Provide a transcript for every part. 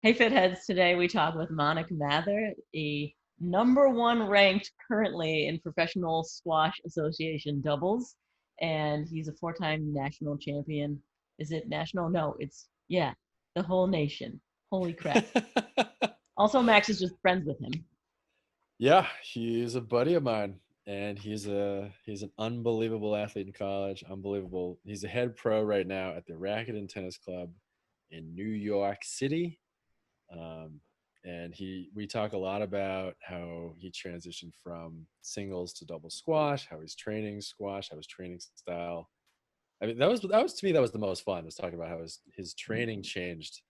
Hey Fitheads, today we talk with Manek Mathur, a #1 ranked currently in Professional Squash Association doubles, and he's a 4-time national champion. Is it national? No, yeah, the whole nation. Holy crap. Also, Max is just friends with him. Yeah, he's a buddy of mine, and he's an unbelievable athlete in college. Unbelievable. He's a head pro right now at the Racquet Tennis Club in New York City. Um, and we talk a lot about how he transitioned from singles to double squash, how he's training squash, how his training style. I mean, that was to me that was the most fun. Was talking about how his training changed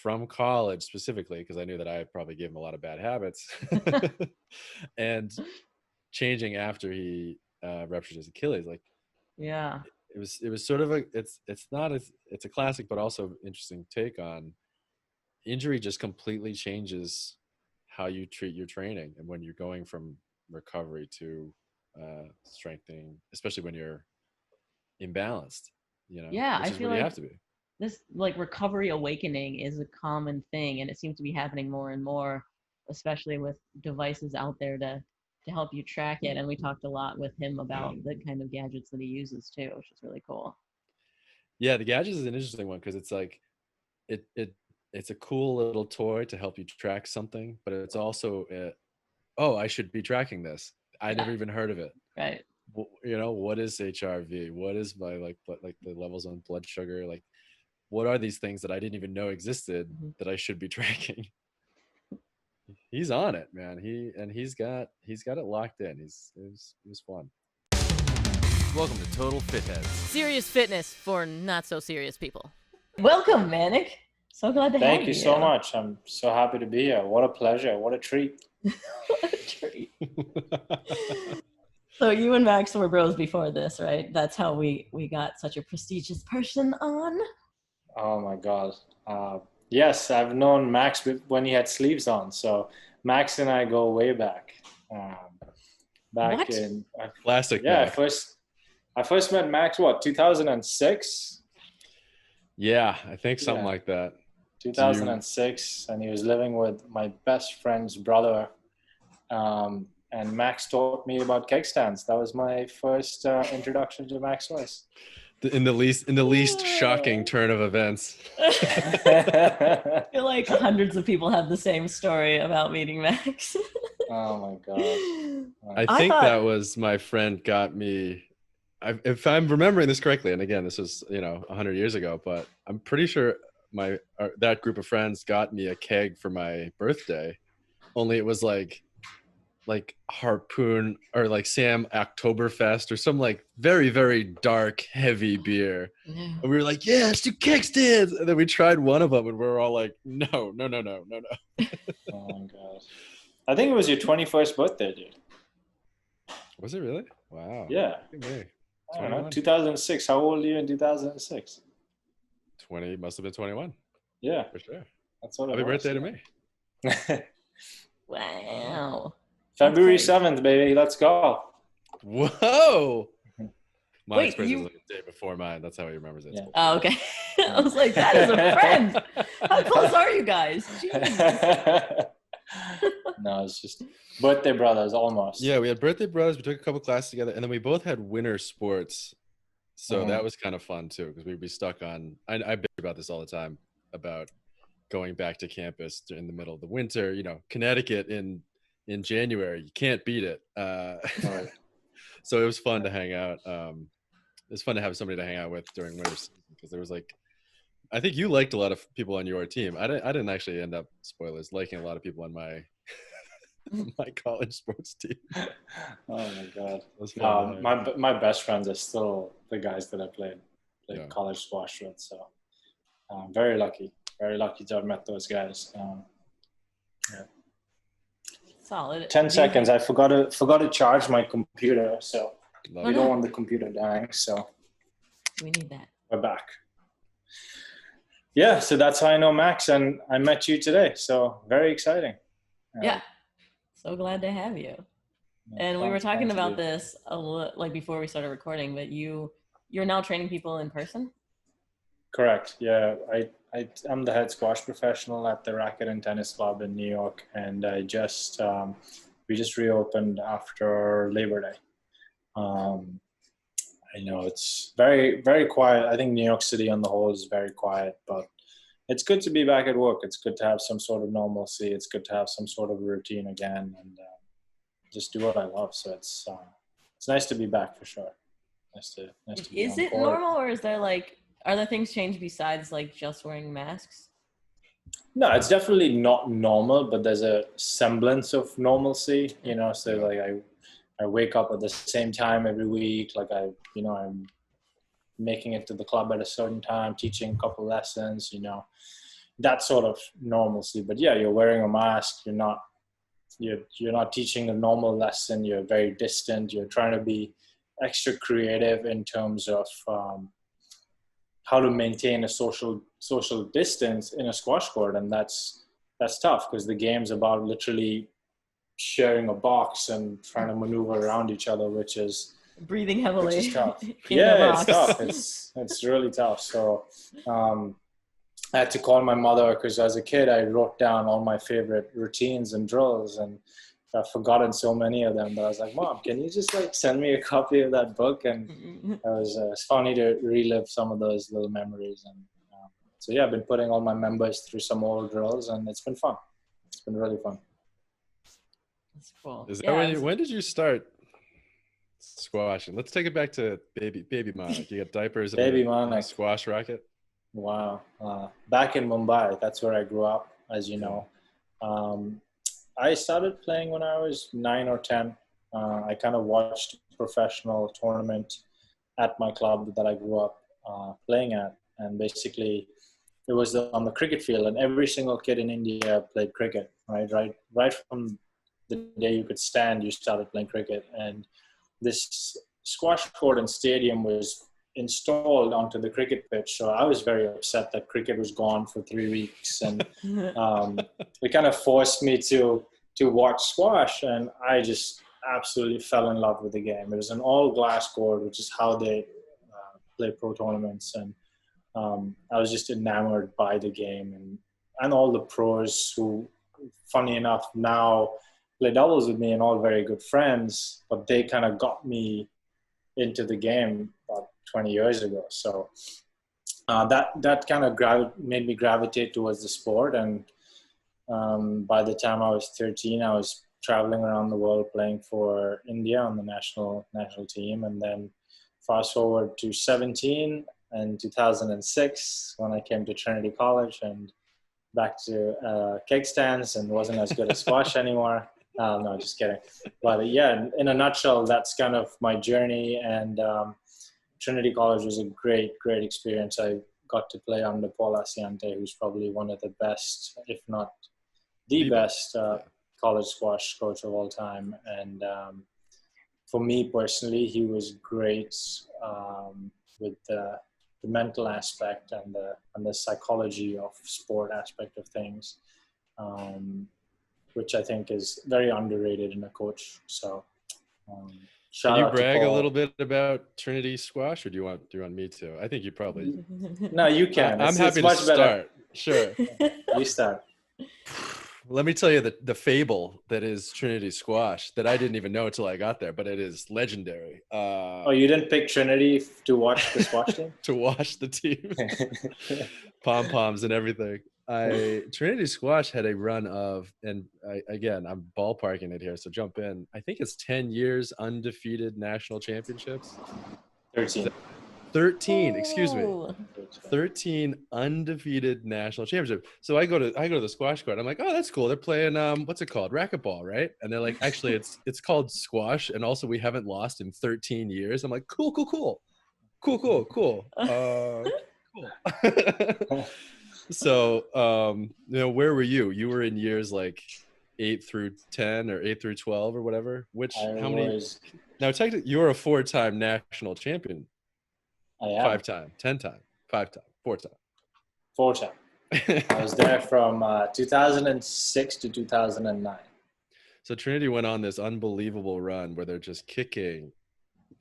from college specifically, because I knew that I probably gave him a lot of bad habits, and changing after he ruptured his Achilles. Like, Yeah. it was sort of it's a classic, but also interesting take on injury. Just completely changes how you treat your training, and when you're going from recovery to strengthening, especially when you're imbalanced, Yeah, which I is feel what you like have to be. this recovery awakening is a common thing, and it seems to be happening more and more, especially with devices out there to help you track it. And we talked a lot with him about the kind of gadgets that he uses too, which is really cool. Yeah, the gadgets is an interesting one because it's like it's a cool little toy to help you track something, but it's also oh, I should be tracking this. I Yeah, never even heard of it. right. What is HRV? What is my like the levels on blood sugar? Like, what are these things that I didn't even know existed Mhm. that I should be tracking? He's on it, man. He's got it locked in. It was fun. Welcome to Total Fitheads. Serious fitness for not so serious people. Welcome, Manik. So glad to Thank have you you. so much. I'm so happy to be here. What a pleasure. What a treat. What a treat. So you and Max were bros before this, right? That's how we got such a prestigious person on. Oh my God. Yes, I've known Max when he had sleeves on. So Max and I go way back. Um, back What? in Classic yeah, Mac. I first met Max 2006. Yeah, I think something Yeah, like that. Do you 2006, and he was living with my best friend's brother. And Max taught me about keg stands. That was my first introduction to Max Weiss. in the least shocking turn of events? I feel like hundreds of people have the same story about meeting Max. Oh my God. I I think thought, that was my friend got me. If I'm remembering this correctly, and again, this was 100 years ago, but I'm pretty sure that group of friends got me a keg for my birthday. Only it was like Harpoon or like Sam Oktoberfest or some like very, very dark, heavy beer. And we were like, yeah, let's do keg stands. And then we tried one of them and we were all like, no. Oh my God. I think it was your 21st birthday, dude. Was it really? Wow. Yeah. Look at me. I don't know. 21. 2006. How old are you in 2006? 20 must have been 21 Yeah. for sure. That's what it Happy was. birthday to me. wow. February That's crazy. 7th, baby. Let's go. Whoa. Wait, Mike's birthday is like a day before mine. That's how he remembers it. Yeah. Oh, okay. I was like, that is a friend. How close are you guys? Jeez. No, it's just birthday brothers almost. Yeah, we had birthday brothers. We took a couple classes together, and then we both had winter sports. So that was kind of fun too, because we'd be stuck on. I bitch about this all the time about going back to campus in the middle of the winter. Connecticut in January, you can't beat it. Right. So it was fun to hang out. It was fun to have somebody to hang out with during winter season, because there was I think you liked a lot of people on your team. I didn't actually end up, spoilers, liking a lot of people on my my college sports team. Oh my God. It was fun. My best friends are still the guys that I played Yeah. college squash with. So very lucky to have met those guys. Yeah. Solid. 10 seconds. I forgot to charge my computer, so Love we it. don't want the computer dying. So We need that. we're back. Yeah, so that's how I know Max, and I met you today. So very exciting. Yeah. So glad to have you. And we were talking about this before we started recording, but you're now training people in person? Correct. Yeah, I'm the head squash professional at the Racquet Tennis Club in New York, and we just reopened after Labor Day. I know it's very, very quiet. I think New York City on the whole is very quiet, but it's good to be back at work. It's good to have some sort of normalcy. It's good to have some sort of routine again, and just do what I love. So it's nice to be back for sure. Nice to be Is on it court. normal, or is there are there things changed besides just wearing masks? No, it's definitely not normal, but there's a semblance of normalcy, so like I wake up at the same time every week. Like I'm making it to the club at a certain time, teaching a couple lessons, that sort of normalcy. But yeah, you're wearing a mask. You're not teaching a normal lesson. You're very distant. You're trying to be extra creative in terms of how to maintain a social distance in a squash court, and that's tough because the game's about literally sharing a box and trying to maneuver around each other, which is breathing heavily. Which is tough. Yeah, it's tough. It's really tough. So I had to call my mother because as a kid I wrote down all my favorite routines and drills, and I've forgotten so many of them that I was like, Mom, can you just send me a copy of that book? And it's funny to relive some of those little memories. And so yeah, I've been putting all my members through some old drills, and it's been fun. It's been really fun. That's cool. Is that when did you start squashing? Let's take it back to baby Monik. You got diapers and a squash racket. Wow. Back in Mumbai, that's where I grew up, as you know. I started playing when I was 9 or 10. I kind of watched a professional tournament at my club that I grew up playing at. And basically, it was on the cricket field, and every single kid in India played cricket, right from the day you could stand, you started playing cricket. And this squash court and stadium was installed onto the cricket pitch. So I was very upset that cricket was gone for 3 weeks, and it kind of forced me to watch squash, and I just absolutely fell in love with the game. It was an all glass court, which is how they play pro tournaments, and I was just enamored by the game, and all the pros who, funny enough, now play doubles with me and all very good friends, but they kind of got me into the game about 20 years ago. So that kind of made me gravitate towards the sport. And by the time I was 13, I was traveling around the world playing for India on the national team. And then fast forward to 17 and 2006 when I came to Trinity College and back to keg stands and wasn't as good at squash anymore. No, just kidding. But yeah, in a nutshell, that's kind of my journey. And Trinity College was a great experience. I got to play under Paul Asiante, who's probably one of the best, if not the best college squash coach of all time. And for me personally, he was great with the mental aspect and the psychology of sport aspect of things. Which I think is very underrated in a coach. So, can you brag a little bit about Trinity Squash, or do you want me to? I think you probably. No, you can. I'm happy to start. Sure. You start. Let me tell you the fable that is Trinity Squash that I didn't even know until I got there, but it is legendary. You didn't pick Trinity to watch the squash team? To watch the team. Pom-poms and everything. Trinity Squash had a run of, and I'm ballparking it here, so jump in. I think it's 10 years undefeated national championships. 13, excuse me. 13 undefeated national championships. So I go to the squash court. I'm like, oh, that's cool. They're playing what's it called? Racquetball, right? And they're like, actually, it's called squash, and also we haven't lost in 13 years. I'm like, cool. Cool. So, where were you? You were in years like 8 through 10 or 8 through 12 or whatever. Now, technically, you're a 4-time national champion. I am. 5-time, 10-time, 5-time, 4-time. 4-time. I was there from 2006 to 2009. So Trinity went on this unbelievable run where they're just kicking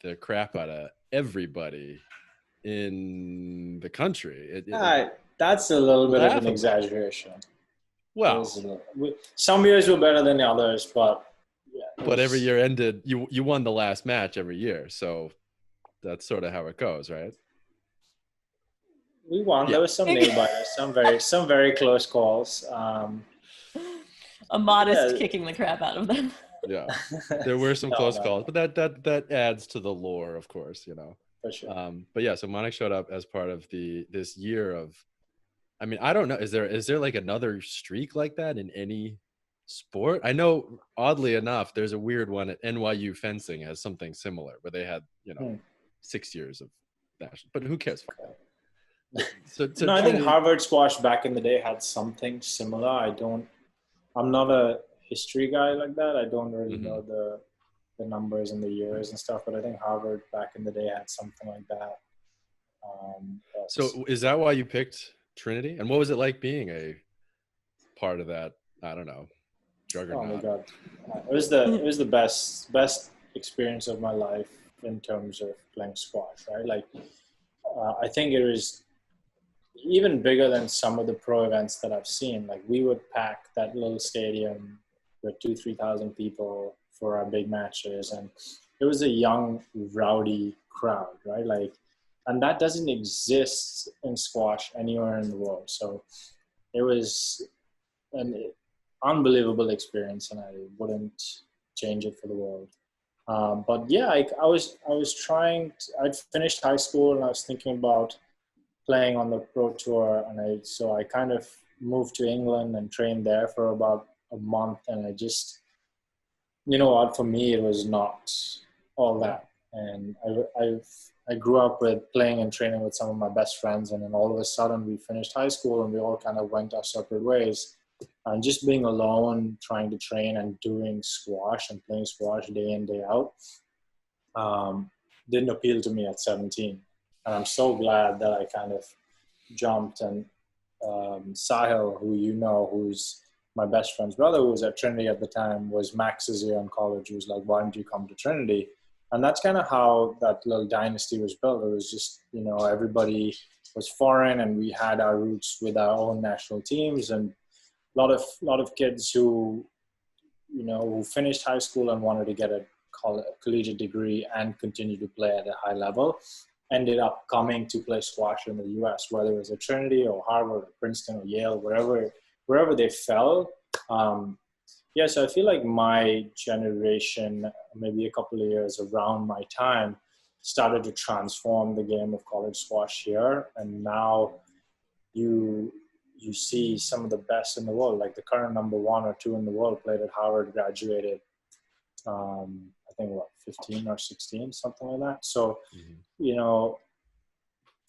the crap out of everybody in the country. That's a little bit of an Laughable. exaggeration. Well, Some years were better than the others, but yeah, but every year ended, you won the last match every year. So that's sort of how it goes, right? we won. Yeah. There was some nail biters, some very close calls. A modest Yeah. kicking the crap out of them. Yeah. There were some No, close no, calls, but that adds to the lore, of course, for sure. But yeah, so Monik showed up as part of this year of, I mean, I don't know, is there like another streak like that in any sport? I know, oddly enough, there's a weird one at NYU fencing has something similar where they had 6 years of that, but who cares? So No, I think Harvard squash back in the day had something similar. I'm not a history guy like that. I don't really know the numbers and the years and stuff, but I think Harvard back in the day had something like that. So is that why you picked Trinity? And what was it like being a part of that? I don't know, juggernaut. Oh my God. It was the best experience of my life in terms of playing squash, right? Like, I think it was even bigger than some of the pro events that I've seen. Like, we would pack that little stadium with 3,000 people for our big matches, and it was a young, rowdy crowd, right? Like, and that doesn't exist in squash anywhere in the world. So it was an unbelievable experience, and I wouldn't change it for the world. But yeah, I was trying. I'd finished high school, and I was thinking about playing on the pro tour, and so I kind of moved to England and trained there for about a month, and I just, you know what, for me it was not all that. And I grew up with playing and training with some of my best friends, and then all of a sudden we finished high school and we all kind of went our separate ways. And just being alone, trying to train and doing squash and playing squash day in, day out, didn't appeal to me at 17. And I'm so glad that I kind of jumped. And Sahil, who's my best friend's brother, who was at Trinity at the time, was Max's year in college. He was like, why don't you come to Trinity? And that's kind of how that little dynasty was built. It was just, everybody was foreign, and we had our roots with our own national teams, and a lot of kids who finished high school and wanted to get a collegiate degree and continue to play at a high level ended up coming to play squash in the US, whether it was at Trinity or Harvard or Princeton or Yale, wherever they fell. So I feel like my generation, maybe a couple of years around my time, started to transform the game of college squash here. And now you see some of the best in the world, like the current number 1 or 2 in the world played at Harvard, graduated, I think 15 or 16, something like that. So,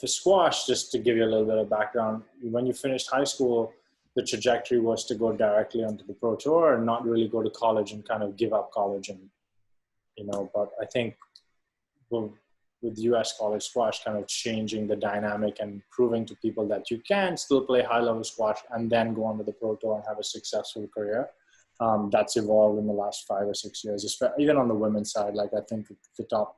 for squash, just to give you a little bit of background, when you finished high school, the trajectory was to go directly onto the pro tour and not really go to college and kind of give up college. And, but I think with US college squash kind of changing the dynamic and proving to people that you can still play high-level squash and then go on to the pro tour and have a successful career. That's evolved in the last 5 or 6 years, even on the women's side. Like, I think the top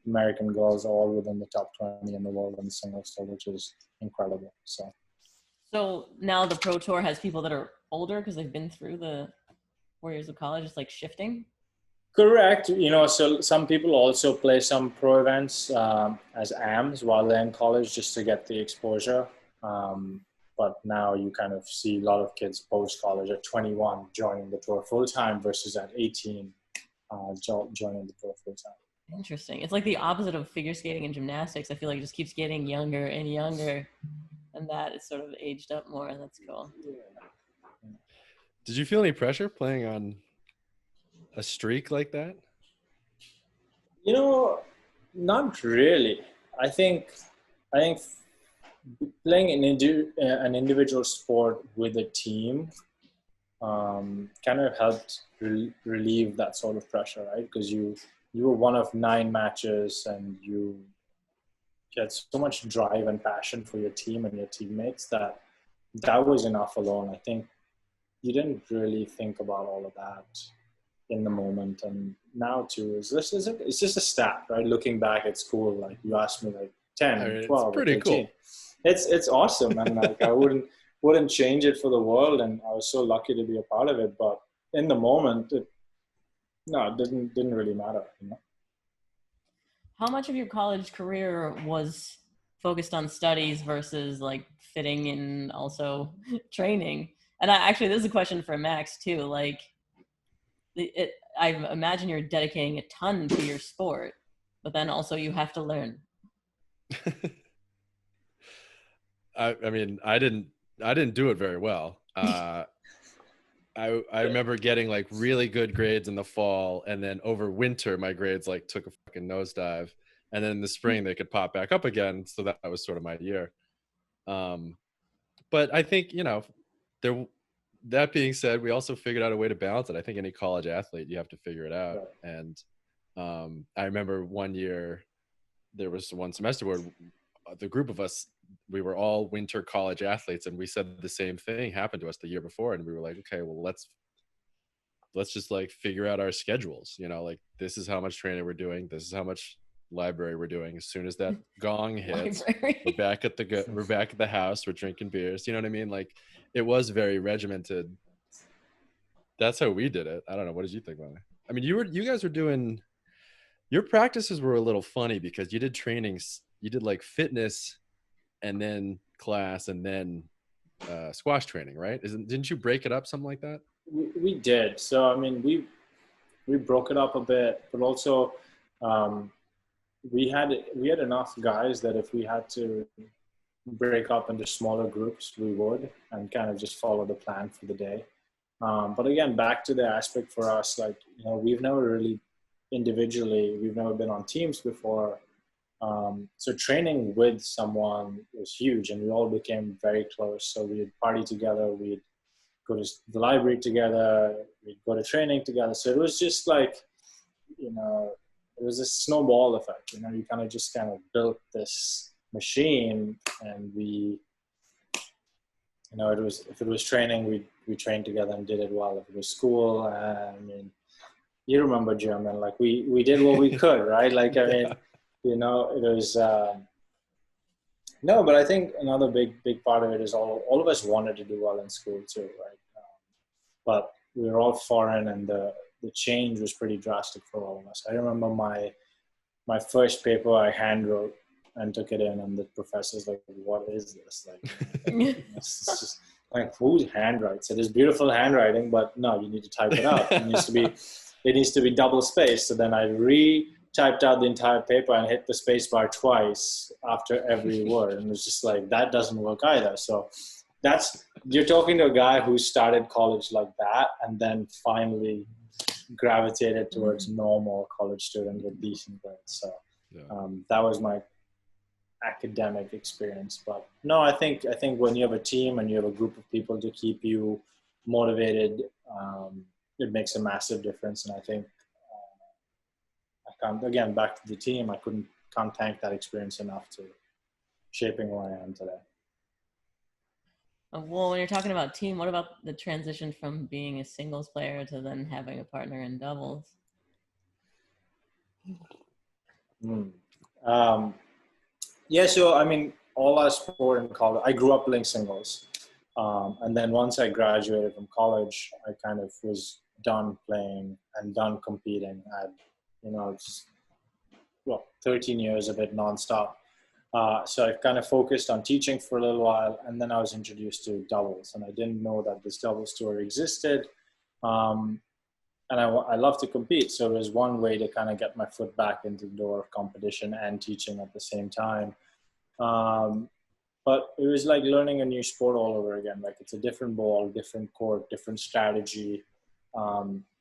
American girls are all within the top 20 in the world in the singles, which is incredible. So now the pro tour has people that are older because they've been through the 4 years of college. It's like shifting. Correct. So some people also play some pro events as AMs while they're in college just to get the exposure. But now you kind of see a lot of kids post-college at 21 joining the tour full-time versus at 18 joining the tour full-time. Interesting. It's like the opposite of figure skating and gymnastics. I feel like it just keeps getting younger and younger, and that is sort of aged up more. That's cool. Did you feel any pressure playing on a streak like that? Not really. I think playing an individual sport with a team kind of helped relieve that sort of pressure, right? Because you were one of 9 matches, and you had so much drive and passion for your team and your teammates that was enough alone. I think you didn't really think about all of that in the moment. And now too, it's just a stat, right? Looking back at school, like you asked me like 10, 12, it's pretty 13. cool. it's awesome, and like I wouldn't change it for the world, and I was so lucky to be a part of it. But in the moment, it didn't really matter, you know. How much of your college career was focused on studies versus like fitting in also training? And actually, this is a question for Max too. Like, I imagine you're dedicating a ton to your sport, but then also you have to learn. I mean, I didn't do it very well. I remember getting like really good grades in the fall, and then over winter my grades like took a fucking nosedive, and then in the spring they could pop back up again. So that was sort of my year. But I think, you know, there. That being said, we also figured out a way to balance it. I think any college athlete, you have to figure it out. And I remember one year there was one semester where the group of us, we were all winter college athletes, and we said the same thing happened to us the year before, and we were like, okay, well, let's just like figure out our schedules, you know, like this is how much training we're doing, this is how much library we're doing. As soon as that gong hits, we're back at the house, we're drinking beers, you know what I mean? Like it was very regimented. That's how we did it. I don't know, what did you think about it? I mean, you guys were doing, your practices were a little funny because you did trainings, you did like fitness and then class and then squash training, right? Didn't you break it up something like that? We did. So I mean, we broke it up a bit, but also we had enough guys that if we had to break up into smaller groups, we would, and kind of just follow the plan for the day. But again, back to the aspect for us, like, you know, we've never been on teams before. So training with someone was huge, and we all became very close. So we'd party together, we'd go to the library together, we'd go to training together. So it was just like, you know, it was a snowball effect. You know, you kind of built this machine, and we, you know, if it was training, we trained together and did it well. If it was school, I mean, you remember German, like we did what we could, right? Like, I mean, you know, it was, no, but I think another big part of it is all of us wanted to do well in school too, right? But we were all foreign, and the change was pretty drastic for all of us. I remember my first paper I hand wrote and took it in, and the professor's like, "What is this?" Like, it's just like, whose handwrites? It is beautiful handwriting, but no, you need to type it out. It needs to be double spaced. So then I typed out the entire paper and hit the space bar twice after every word, and it's just like, that doesn't work either. So you're talking to a guy who started college like that and then finally gravitated towards normal college students with decent grades. So that was my academic experience. But no, I think when you have a team and you have a group of people to keep you motivated, it makes a massive difference. And I think again, back to the team, I can't thank that experience enough to shaping who I am today. Well, when you're talking about team, what about the transition from being a singles player to then having a partner in doubles? Yeah, so I mean, all our sport in college, I grew up playing singles. And then once I graduated from college, I kind of was done playing and done competing. I had, you know, 13 years of it nonstop. So I kind of focused on teaching for a little while, and then I was introduced to doubles, and I didn't know that this doubles tour existed. And I love to compete. So it was one way to kind of get my foot back into the door of competition and teaching at the same time. But it was like learning a new sport all over again. Like, it's a different ball, different court, different strategy,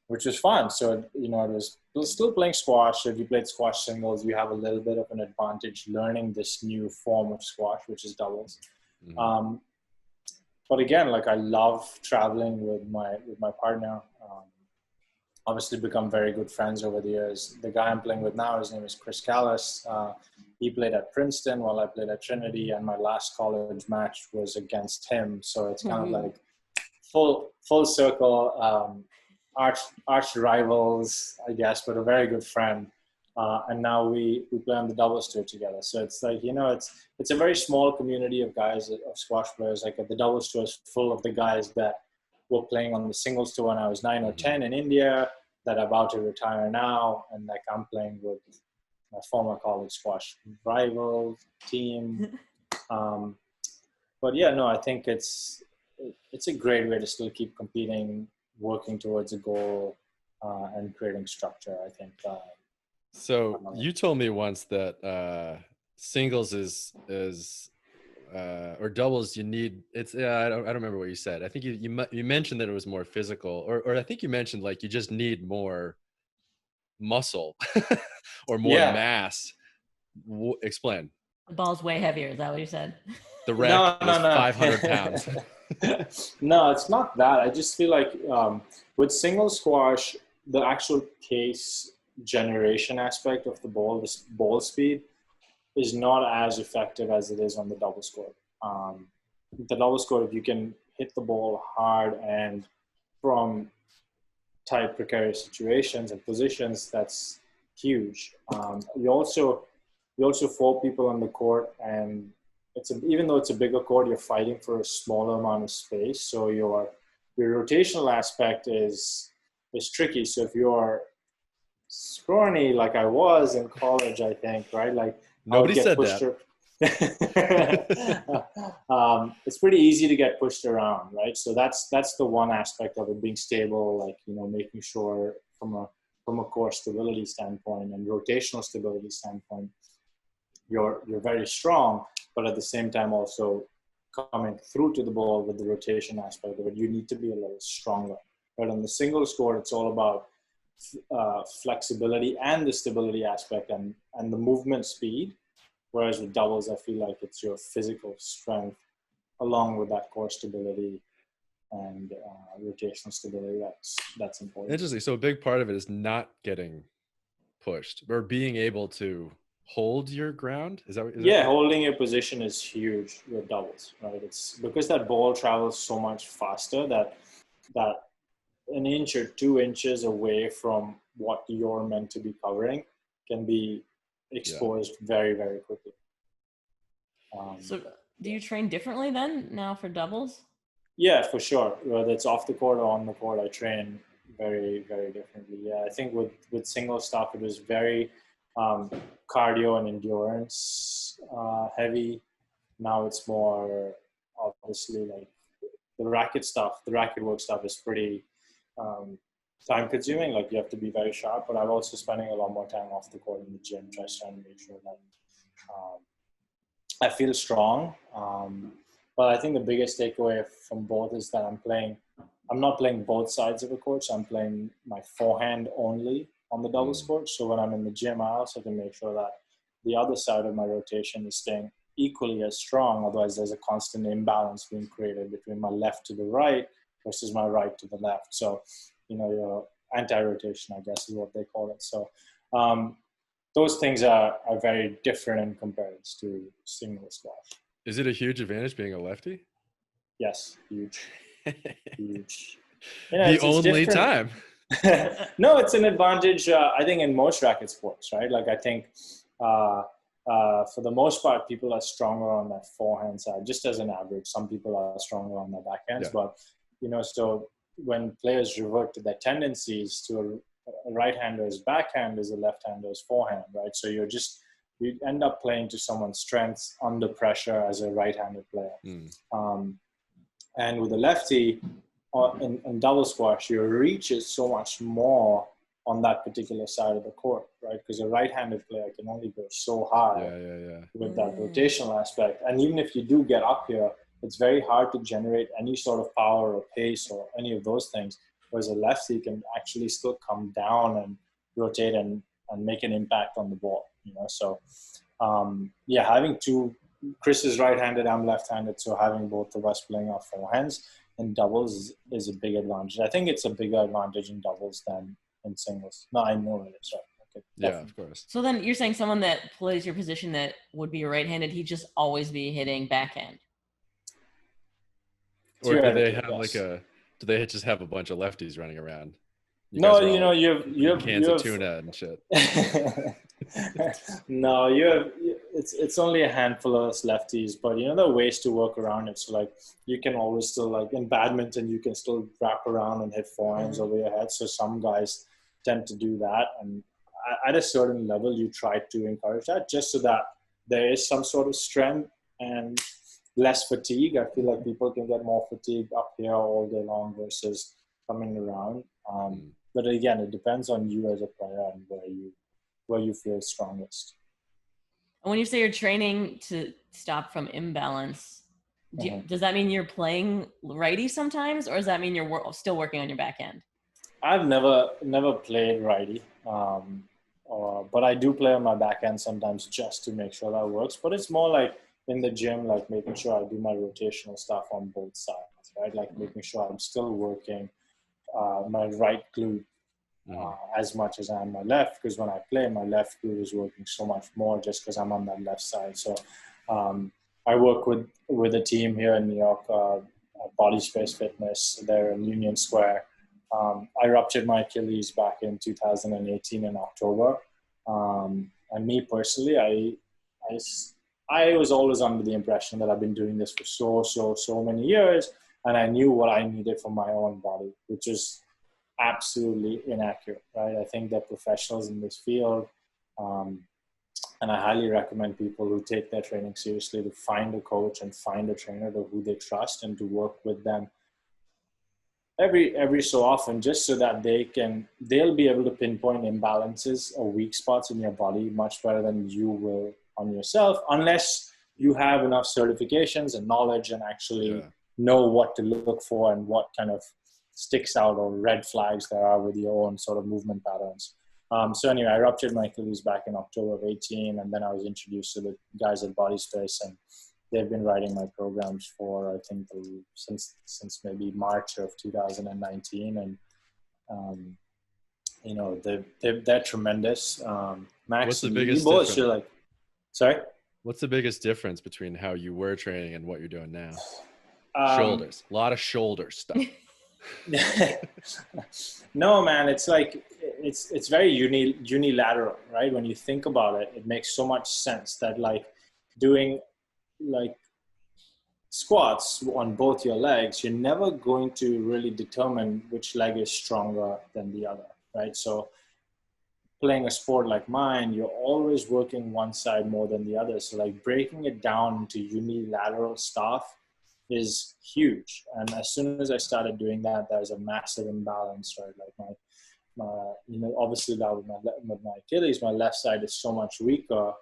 which was fun. So, you know, it was still playing squash. So if you played squash singles, you have a little bit of an advantage learning this new form of squash, which is doubles. Mm-hmm. But again, like, I love traveling with my partner. Obviously become very good friends over the years. The guy I'm playing with now, his name is Chris Callis. He played at Princeton while I played at Trinity, and my last college match was against him. So it's kind of like full circle, arch rivals, I guess, but a very good friend. and now we play on the doubles tour together. So it's like, it's a very small community of guys, of squash players. Like the doubles tour is full of the guys that were playing on the singles tour when I was 9 or 10 in India, that are about to retire now, and like I'm playing with my former college squash rival team. But yeah, no, I think it's a great way to still keep competing, working towards a goal, and creating structure, I think. So you told me once that singles is or doubles you need, it's I don't remember what you said. I think you mentioned that it was more physical, or I think you mentioned like you just need more muscle or more mass. Explain. The ball's way heavier. Is that what you said? The racket is 500 pounds. No, it's not that. I just feel like with single squash, the actual pace generation aspect of the ball, this ball speed, is not as effective as it is on the doubles court. The doubles court, if you can hit the ball hard and from tight, precarious situations and positions, that's huge. You also 4 people on the court, and even though it's a bigger court, you're fighting for a smaller amount of space. So your rotational aspect is tricky. So if you're scrawny like I was in college, I think, right? Like nobody said that. It's pretty easy to get pushed around, right? So that's the one aspect of it, being stable, like, making sure from a core stability standpoint and rotational stability standpoint, you're very strong, but at the same time also coming through to the ball with the rotation aspect of it, you need to be a little stronger. But on the singles court, it's all about flexibility and the stability aspect and the movement speed. Whereas with doubles, I feel like it's your physical strength along with that core stability and rotational stability that's important. Interesting. So a big part of it is not getting pushed or being able to hold your ground. Is that holding your position is huge with doubles, right? It's because that ball travels so much faster that an inch or 2 inches away from what you're meant to be covering can be exposed very, very quickly. So do you train differently then now for doubles? Yeah, for sure. Whether it's off the court or on the court, I train very, very differently. Yeah, I think with single stuff, it was very cardio and endurance heavy. Now it's more obviously like the racket work stuff is pretty time consuming. Like you have to be very sharp, but I'm also spending a lot more time off the court in the gym, just trying to make sure that I feel strong. But I think the biggest takeaway from both is that I'm not playing both sides of the court. So I'm playing my forehand only on the doubles court. So when I'm in the gym, I also can make sure that the other side of my rotation is staying equally as strong. Otherwise, there's a constant imbalance being created between my left to the right versus my right to the left. So, your anti-rotation, I guess, is what they call it. So those things are very different in comparison to single squash. Is it a huge advantage being a lefty? Yes, huge. Huge. The only time. No, it's an advantage, I think, in most racket sports, right? Like, I think for the most part, people are stronger on that forehand side, just as an average. Some people are stronger on their backhands, but, so when players revert to their tendencies to a right-hander's backhand is a left-hander's forehand, right? So you end up playing to someone's strengths under pressure as a right-handed player. And with a lefty in double squash, your reach is so much more on that particular side of the court, right? Because a right-handed player can only go so high with that rotational aspect. And even if you do get up here, it's very hard to generate any sort of power or pace or any of those things. Whereas a lefty can actually still come down and rotate and make an impact on the ball, So, having Chris is right-handed, I'm left-handed, so having both of us playing our forehands in doubles is a big advantage. I think it's a bigger advantage in doubles than in singles. No, I know it is. Right. Okay, yeah, of course. So then you're saying someone that plays your position that would be right-handed, he'd just always be hitting backhand? Or do they have do they just have a bunch of lefties running around? You have cans of tuna and shit. No, it's only a handful of us lefties, but there are ways to work around it. So like you can always still, like in badminton, you can still wrap around and hit forehands over your head. So some guys tend to do that, and at a certain level, you try to encourage that just so that there is some sort of strength and less fatigue. I feel like people can get more fatigue up here all day long versus coming around. But again, it depends on you as a player and where you feel strongest. And when you say you're training to stop from imbalance, does that mean you're playing righty sometimes, or does that mean you're still working on your backhand? I've never played righty, but I do play on my backhand sometimes just to make sure that works. But it's more like in the gym, like making sure I do my rotational stuff on both sides, right? Like making sure I'm still working my right glute as much as I am my left, because when I play, my left glute is working so much more just because I'm on that left side. So I work with a team here in New York, Body Space Fitness. They're in Union Square. I ruptured my Achilles back in 2018 in October. And me personally, I was always under the impression that I've been doing this for so many years, and I knew what I needed for my own body, which is absolutely inaccurate, right? I think they're professionals in this field, and I highly recommend people who take their training seriously to find a coach and find a trainer who they trust and to work with them every so often, just so that they'll be able to pinpoint imbalances or weak spots in your body much better than you will on yourself, unless you have enough certifications and knowledge and actually know what to look for and what kind of sticks out or red flags there are with your own sort of movement patterns. So anyway, I ruptured my Achilles back in October of 18, and then I was introduced to the guys at Body Space, and they've been writing my programs for, I think, since maybe March of 2019, and they're tremendous. Max, what's the biggest you both difference? should like. Sorry. What's the biggest difference between how you were training and what you're doing now? Shoulders, a lot of shoulder stuff. No, man, it's like it's very unilateral, right? When you think about it, it makes so much sense that like doing like squats on both your legs, you're never going to really determine which leg is stronger than the other, right? So playing a sport like mine, you're always working one side more than the other. So like breaking it down into unilateral stuff is huge. And as soon as I started doing that, there's a massive imbalance, right? Like obviously that with my Achilles, my left side is so much weaker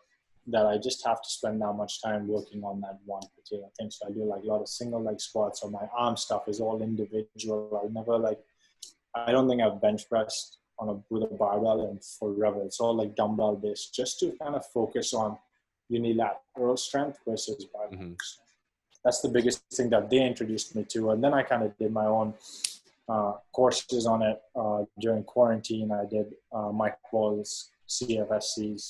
that I just have to spend that much time working on that one particular thing. So I do like a lot of single leg squats, or my arm stuff is all individual. I don't think I've bench pressed with a barbell in forever. It's all like dumbbell based, just to kind of focus on unilateral strength versus barbell strength. That's the biggest thing that they introduced me to. And then I kind of did my own courses on it during quarantine. I did Mike Wall's CFSC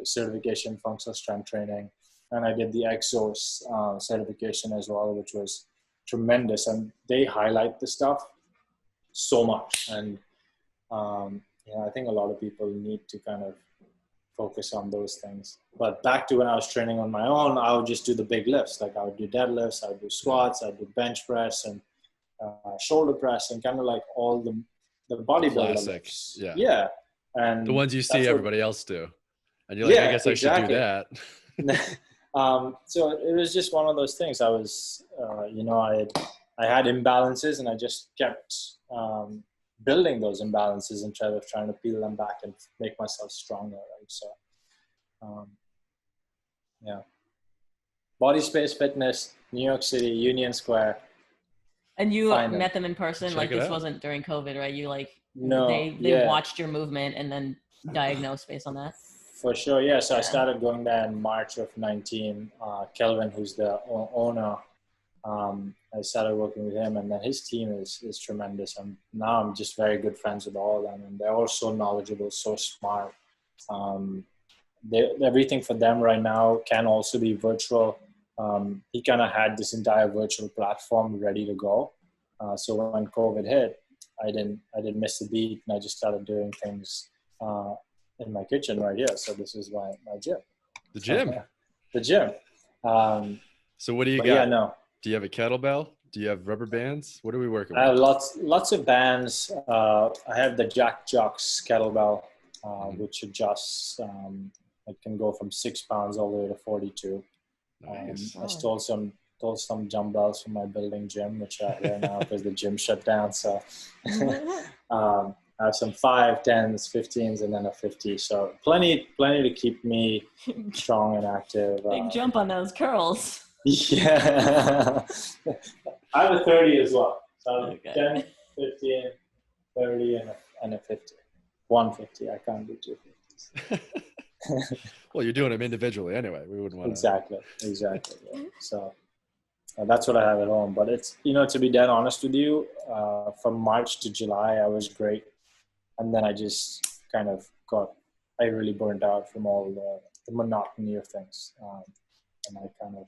certification, functional strength training, and I did the Exos certification as well, which was tremendous. And they highlight the stuff so much. And I think a lot of people need to kind of focus on those things. But back to when I was training on my own, I would just do the big lifts. Like I would do deadlifts, I would do squats, I would do bench press and shoulder press, and kind of like all the bodybuilder lifts. Yeah. And the ones you see everybody else do. And you're like, I guess exactly. I should do that. So it was just one of those things. I was, I had imbalances, and I just kept building those imbalances instead of trying to peel them back and make myself stronger, right? So, Body Space Fitness, New York City, Union Square. And you met them in person? Like this wasn't during COVID, right? You they watched your movement and then diagnosed based on that? For sure, yeah. So I started going there in March of 19. Kelvin, who's the owner, I started working with him, and then his team is tremendous. And now I'm just very good friends with all of them, and they're all so knowledgeable, so smart. Everything for them right now can also be virtual. He kind of had this entire virtual platform ready to go. So when COVID hit, I didn't miss a beat, and I just started doing things in my kitchen right here. So this is my gym. The gym. The gym. So what do you But got? yeah, no. Do you have a kettlebell? Do you have rubber bands? What are we working I have with? lots of bands. I have the Jack Jocks kettlebell, which adjusts. It can go from 6 pounds all the way to 42. Nice. I stole some dumbbells from my building gym, which I wear now because the gym shut down. So I have some 5, 10s, 15s, and then a 50. So plenty to keep me strong and active. Big jump on those curls. Yeah. I have a 30 as well. So Okay. 10, 15, 30, and a 50. 150. I can't do 250s. Well, you're doing them individually anyway. We wouldn't want to. Exactly. Yeah. So that's what I have at home. But it's, to be dead honest with you, from March to July, I was great. And then I just kind of I really burnt out from all the monotony of things. And I kind of,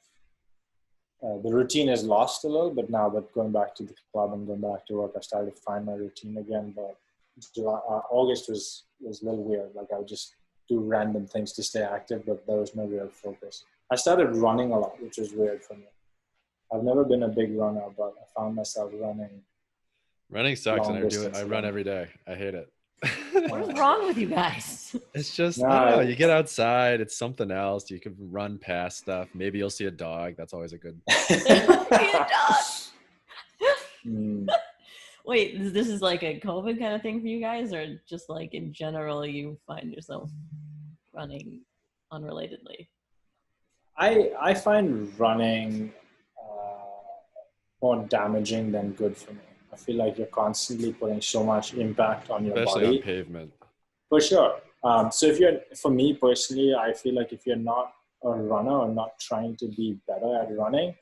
the routine is lost a little bit now, but going back to the club and going back to work, I started to find my routine again. But August was a little weird. Like I would just do random things to stay active, but there was no real focus. I started running a lot, which was weird for me. I've never been a big runner, but I found myself running. Running sucks, and I run every day. I hate it. What is wrong with you guys? It's just, I don't know, you get outside, it's something else. You can run past stuff. Maybe you'll see a dog. That's always a good. Wait, this is like a COVID kind of thing for you guys, or just like in general you find yourself running unrelatedly? I find running more damaging than good for me. I feel like you're constantly putting so much impact on your Especially body. on pavement. For sure. So for me personally, I feel like if you're not a runner or not trying to be better at running,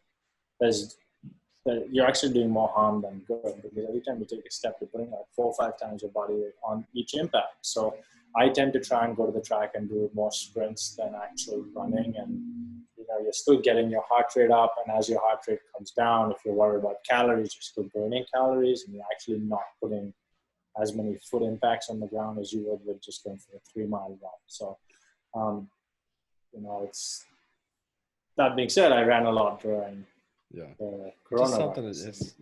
you're actually doing more harm than good, because every time you take a step, you're putting like 4 or 5 times your body weight on each impact. So I tend to try and go to the track and do more sprints than actual running. And you're still getting your heart rate up, and as your heart rate comes down, if you're worried about calories, you're still burning calories, and you're actually not putting as many foot impacts on the ground as you would with just going for a 3-mile run. So, it's that being said, I ran a lot during the coronavirus.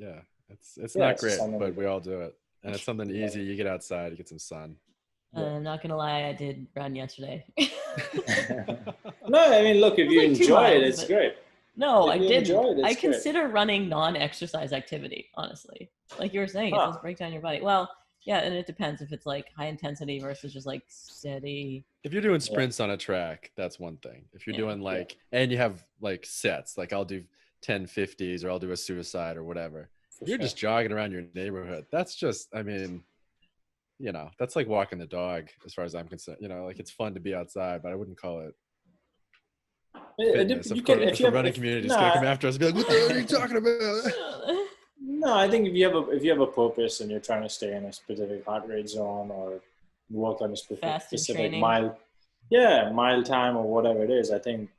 It's not great, but we all do it, and it's something easy. You get outside, you get some sun. I'm not gonna lie, I did run yesterday. No, I mean, look, if you enjoy it, it's great. No, I didn't. I consider running non-exercise activity, honestly. Like you were saying, it does break down your body. Well, yeah, and it depends if it's like high intensity versus just like steady. If you're doing sprints on a track, that's one thing. If you're doing and you have like sets, like I'll do 10 50s or I'll do a suicide or whatever. If you're just jogging around your neighborhood, that's just, I mean, that's like walking the dog as far as I'm concerned. Like it's fun to be outside, but I wouldn't call it fitness. If the running community is going to come after us and be like, what the hell are you talking about? No, I think if you have a purpose and you're trying to stay in a specific heart rate zone or work on a specific mile time or whatever it is, I think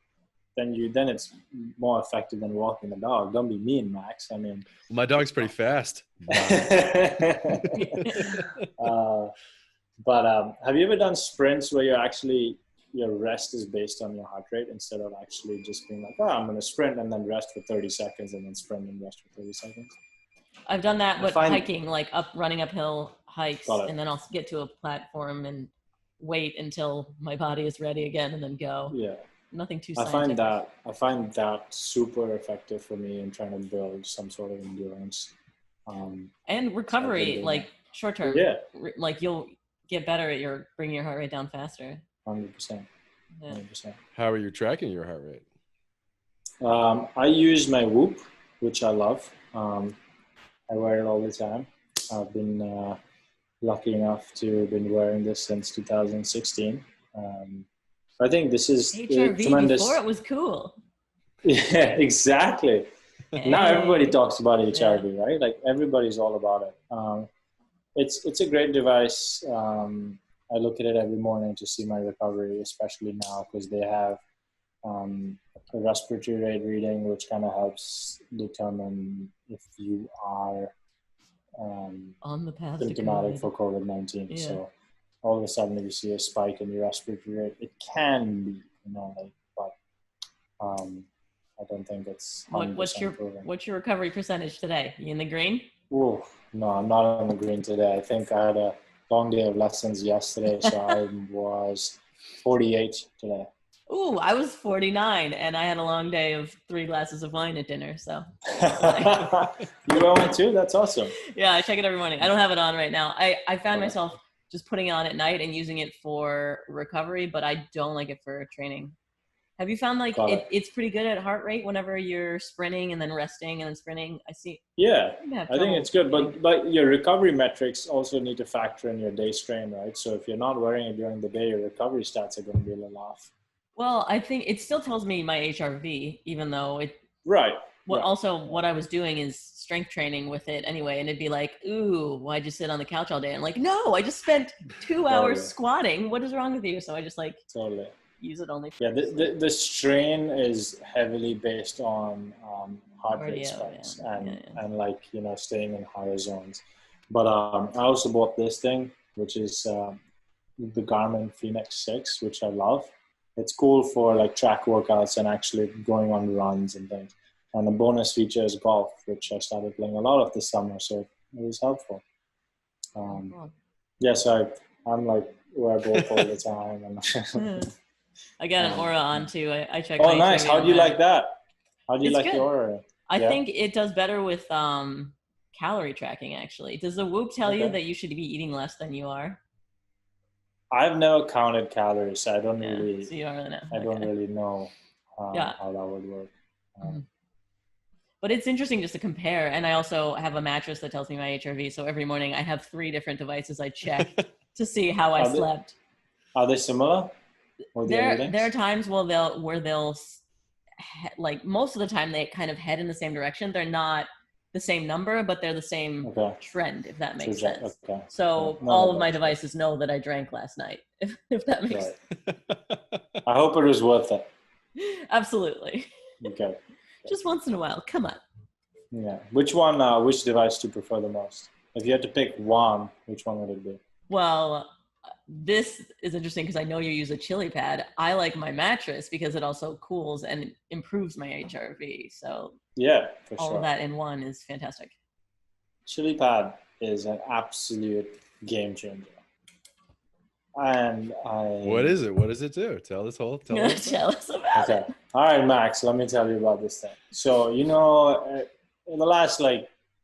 then it's more effective than walking the dog. Don't be mean, Max. I mean, my dog's pretty fast. But have you ever done sprints where your rest is based on your heart rate instead of actually just being like, I'm going to sprint and then rest for 30 seconds and then sprint and rest for 30 seconds? I've done that with hiking, like running uphill hikes, and then I'll get to a platform and wait until my body is ready again and then go. Yeah. Nothing too scientific. I find that super effective for me in trying to build some sort of endurance. And recovery, like short term. Yeah. Like you'll get better at bringing your heart rate down faster. 100%. 100%. How are you tracking your heart rate? I use my Whoop, which I love. I wear it all the time. I've been lucky enough to have been wearing this since 2016. I think this is HRV tremendous. Before it was cool. Yeah, exactly. Now everybody talks about HRV, right? Like everybody's all about it. It's a great device. I look at it every morning to see my recovery, especially now because they have a respiratory rate reading, which kind of helps determine if you are on the path symptomatic for COVID-19. Yeah. So all of a sudden you see a spike in your respiratory rate. It can be, but I don't think it's 100% proven. What's your recovery percentage today? You in the green? Ooh, no, I'm not on the green today. I think I had a long day of lessons yesterday, so I was 48 today. Ooh, I was 49, and I had a long day of 3 glasses of wine at dinner. So you went too? That's awesome. Yeah, I check it every morning. I don't have it on right now. I found myself just putting it on at night and using it for recovery, but I don't like it for training. Have you found like it's pretty good at heart rate whenever you're sprinting and then resting and then sprinting? I see. Yeah, I think it's good, but your recovery metrics also need to factor in your day strain, right? So if you're not wearing it during the day, your recovery stats are going to be a little off. Well, I think it still tells me my HRV, even though it. Right. Also, what I was doing is strength training with it anyway, and it'd be like, "Ooh, why'd you sit on the couch all day?" And like, no, I just spent 2 hours squatting. What is wrong with you? So I just use it only. For the strain is heavily based on heart rate spikes and like staying in higher zones. But I also bought this thing, which is the Garmin Phoenix 6, which I love. It's cool for like track workouts and actually going on runs and things. And the bonus feature is golf, which I started playing a lot of this summer, so it was helpful. So I'm like wear both all the time. And I got an Aura on too. I check. Oh, nice. How do you like that? How do you like the Aura? I think it does better with calorie tracking, actually. Does the Whoop tell you that you should be eating less than you are? I've never counted calories, so I don't really. So you don't really know. I don't really know how that would work. But it's interesting just to compare. And I also have a mattress that tells me my HRV. So every morning I have 3 different devices I check to see how I slept. Are they similar? There are times where they'll like most of the time they kind of head in the same direction. They're not the same number, but they're the same trend, if that makes sense. Okay. So all of my devices know that I drank last night, if that makes sense. I hope it was worth it. Absolutely. Okay. Just once in a while. Come on. Yeah. Which device do you prefer the most? If you had to pick one, which one would it be? Well, this is interesting because I know you use a chiliPAD. I like my mattress because it also cools and improves my HRV. So all of that in one is fantastic. chiliPAD is an absolute game changer. And what is it? What does it do? Tell us about it. All right, Max, let me tell you about this thing. So, in the last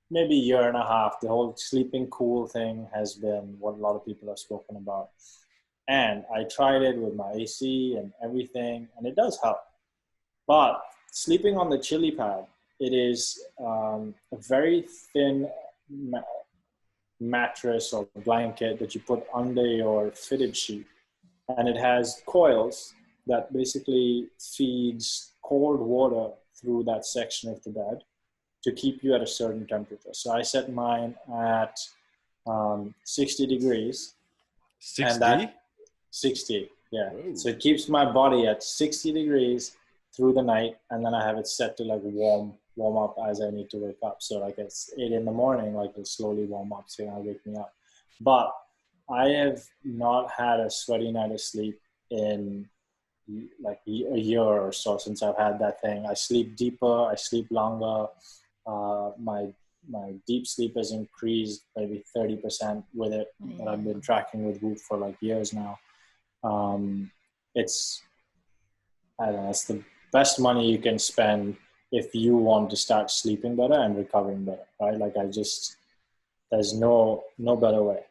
maybe year and a half, the whole sleeping cool thing has been what a lot of people have spoken about. And I tried it with my AC and everything, and it does help. But sleeping on the chiliPAD, it is a very thin mattress or blanket that you put under your fitted sheet. And it has coils that basically feeds cold water through that section of the bed to keep you at a certain temperature. So I set mine at 60 degrees. 60? 60, yeah. Whoa. So it keeps my body at 60 degrees through the night, and then I have it set to warm up as I need to wake up. So it's 8 in the morning, it'll slowly warm up, so it'll wake me up. But I have not had a sweaty night of sleep in a year or so since I've had that thing. I sleep deeper, I sleep longer. My deep sleep has increased maybe 30% with it. That I've been tracking with Whoop for years now. It's the best money you can spend if you want to start sleeping better and recovering better, right? There's no better way.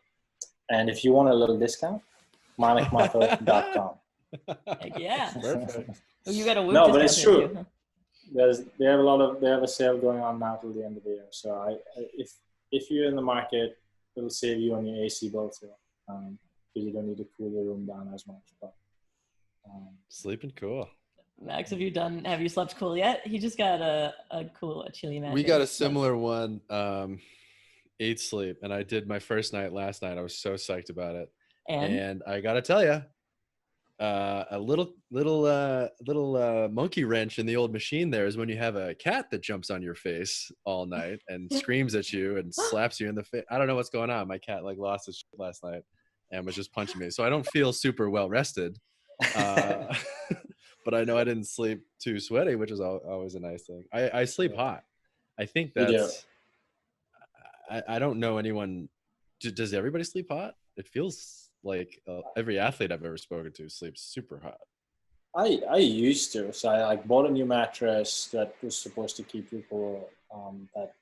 And if you want a little discount, ManekMathur.com. Yeah. Perfect. You got a Whoop. No, but it's true. Too, huh? They have a sale going on now till the end of the year. So if you're in the market, it'll save you on your AC bill too, because you don't need to cool your room down as much. But sleeping cool. Max, have you slept cool yet? He just got a chili mattress. We got a similar one, 8 sleep, and I did my first night last night. I was so psyched about it, and I gotta tell you, a little monkey wrench in the old machine there is when you have a cat that jumps on your face all night and screams at you and slaps you in the face. I don't know what's going on. My cat lost his shit last night, and was just punching me. So I don't feel super well rested. But I know I didn't sleep too sweaty, which is always a nice thing. I sleep hot. I think You do. that's, I don't know anyone, does everybody sleep hot? It feels like every athlete I've ever spoken to sleeps super hot. I used to. So I like bought a new mattress that was supposed to keep you cool. That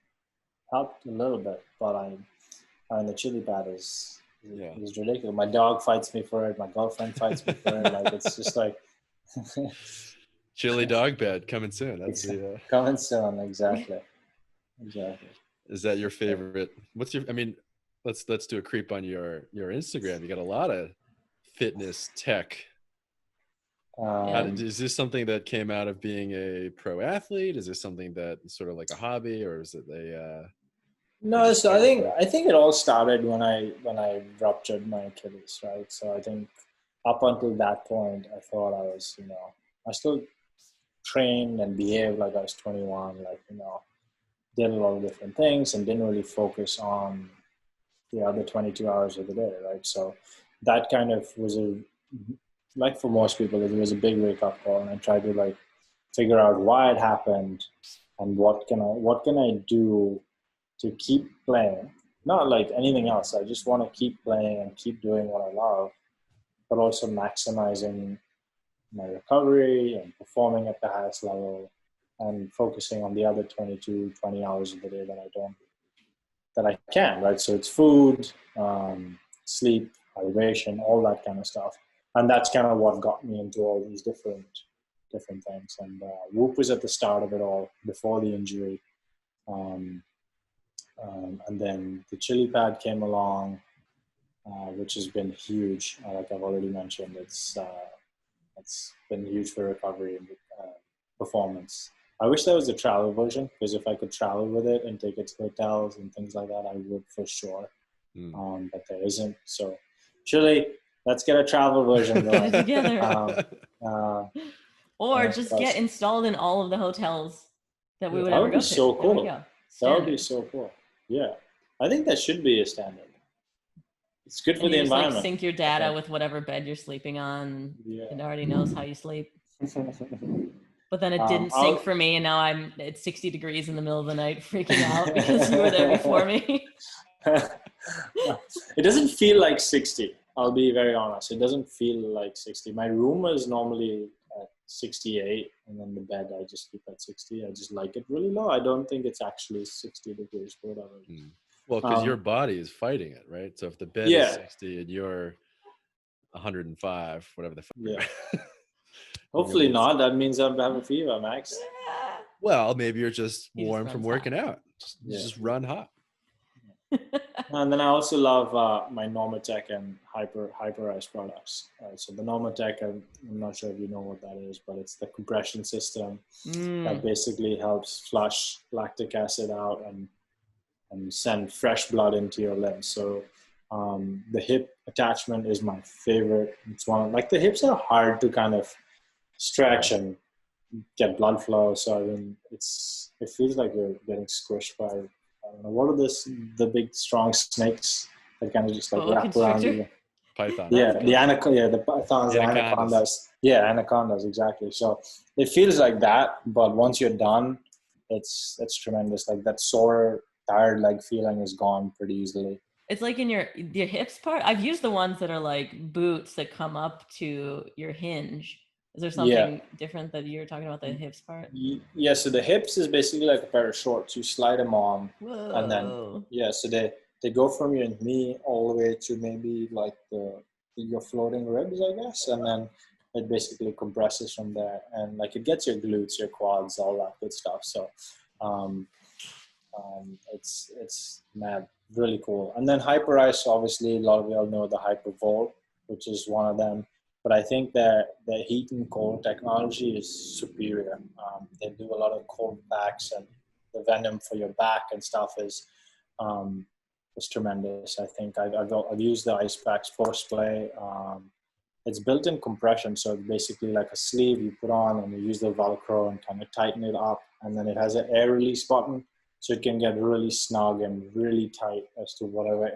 helped a little bit, but the chiliPAD is ridiculous. My dog fights me for it. My girlfriend fights me for it. Like it's just like Chili dog bed coming soon. That's the coming soon. Exactly. Is that your favorite? What's your? I mean, let's do a creep on your Instagram. You got a lot of fitness tech. Is this something that came out of being a pro athlete? Is this something that is sort of like a hobby, or is it a? No, so I think it all started when I ruptured my Achilles, right? So I think up until that point, I thought I was, I still trained and behaved like I was 21, like, did a lot of different things and didn't really focus on the other 22 hours of the day, right? So that kind of was like for most people, it was a big wake up call, and I tried to like figure out why it happened and what can I do to keep playing. Not like anything else. I just want to keep playing and keep doing what I love, but also maximizing my recovery and performing at the highest level and focusing on the other 20 hours of the day that I can, right? So it's food, sleep, hydration, all that kind of stuff. And that's kind of what got me into all these different things. And Whoop was at the start of it all before the injury. And then the chiliPAD came along, which has been huge. Like I've already mentioned, it's been huge for recovery and performance. I wish there was a travel version, because if I could travel with it and take it to hotels and things like that, I would for sure. But there isn't. So, Chili, let's get a travel version going. Get it together. Or just plus, get installed in all of the hotels that we would that ever would go be to. so cool. There we go. That would be so cool. Yeah, I think that should be a standard. It's good for And the you just environment. like sync your data with whatever bed you're sleeping on. Yeah. It already knows how you sleep. But then it didn't sync for me, and now it's 60 degrees in the middle of the night freaking out because you were there before me. It doesn't feel like 60. I'll be very honest. It doesn't feel like 60. My room is normally at 68, and then the bed I just keep at 60. I just like it really low. I don't think it's actually 60 degrees, but whatever. Well, because your body is fighting it, right? So if the bed is 60 and you're 105, whatever the fuck. Yeah. Hopefully not. That means I have a fever, Max. Well, maybe you're just warm from working out. Just run hot. And then I also love my Normatec and Hyperice products. So the Normatec, I'm not sure if you know what that is, but it's the compression system that basically helps flush lactic acid out and send fresh blood into your limbs. So the hip attachment is my favorite. It's the hips are hard to kind of stretch and get blood flow. So I mean, it feels like you're getting squished by, I don't know, what are the big strong snakes that kind of just like wrap around you? Python. Yeah, the pythons, the anacondas. Yeah, anacondas, exactly. So it feels like that, but once you're done, it's tremendous. Like that sore, tired leg feeling is gone pretty easily. It's like in your hips part. I've used the ones that are like boots that come up to your hinge. Is there something different that you're talking about, the hips part? Yeah, so the hips is basically like a pair of shorts. You slide them on. Whoa. And then, so they go from your knee all the way to maybe like your floating ribs, I guess. And then it basically compresses from there. And like it gets your glutes, your quads, all that good stuff. So it's mad, really cool. And then Hyperice, obviously, a lot of y'all know the Hypervolt, which is one of them. But I think that the heat and cold technology is superior. They do a lot of cold packs, and the venom for your back and stuff is tremendous. I think I've used the ice packs force play. It's built-in compression, so it's basically like a sleeve you put on, and you use the Velcro and kind of tighten it up, and then it has an air release button. So it can get really snug and really tight as to whatever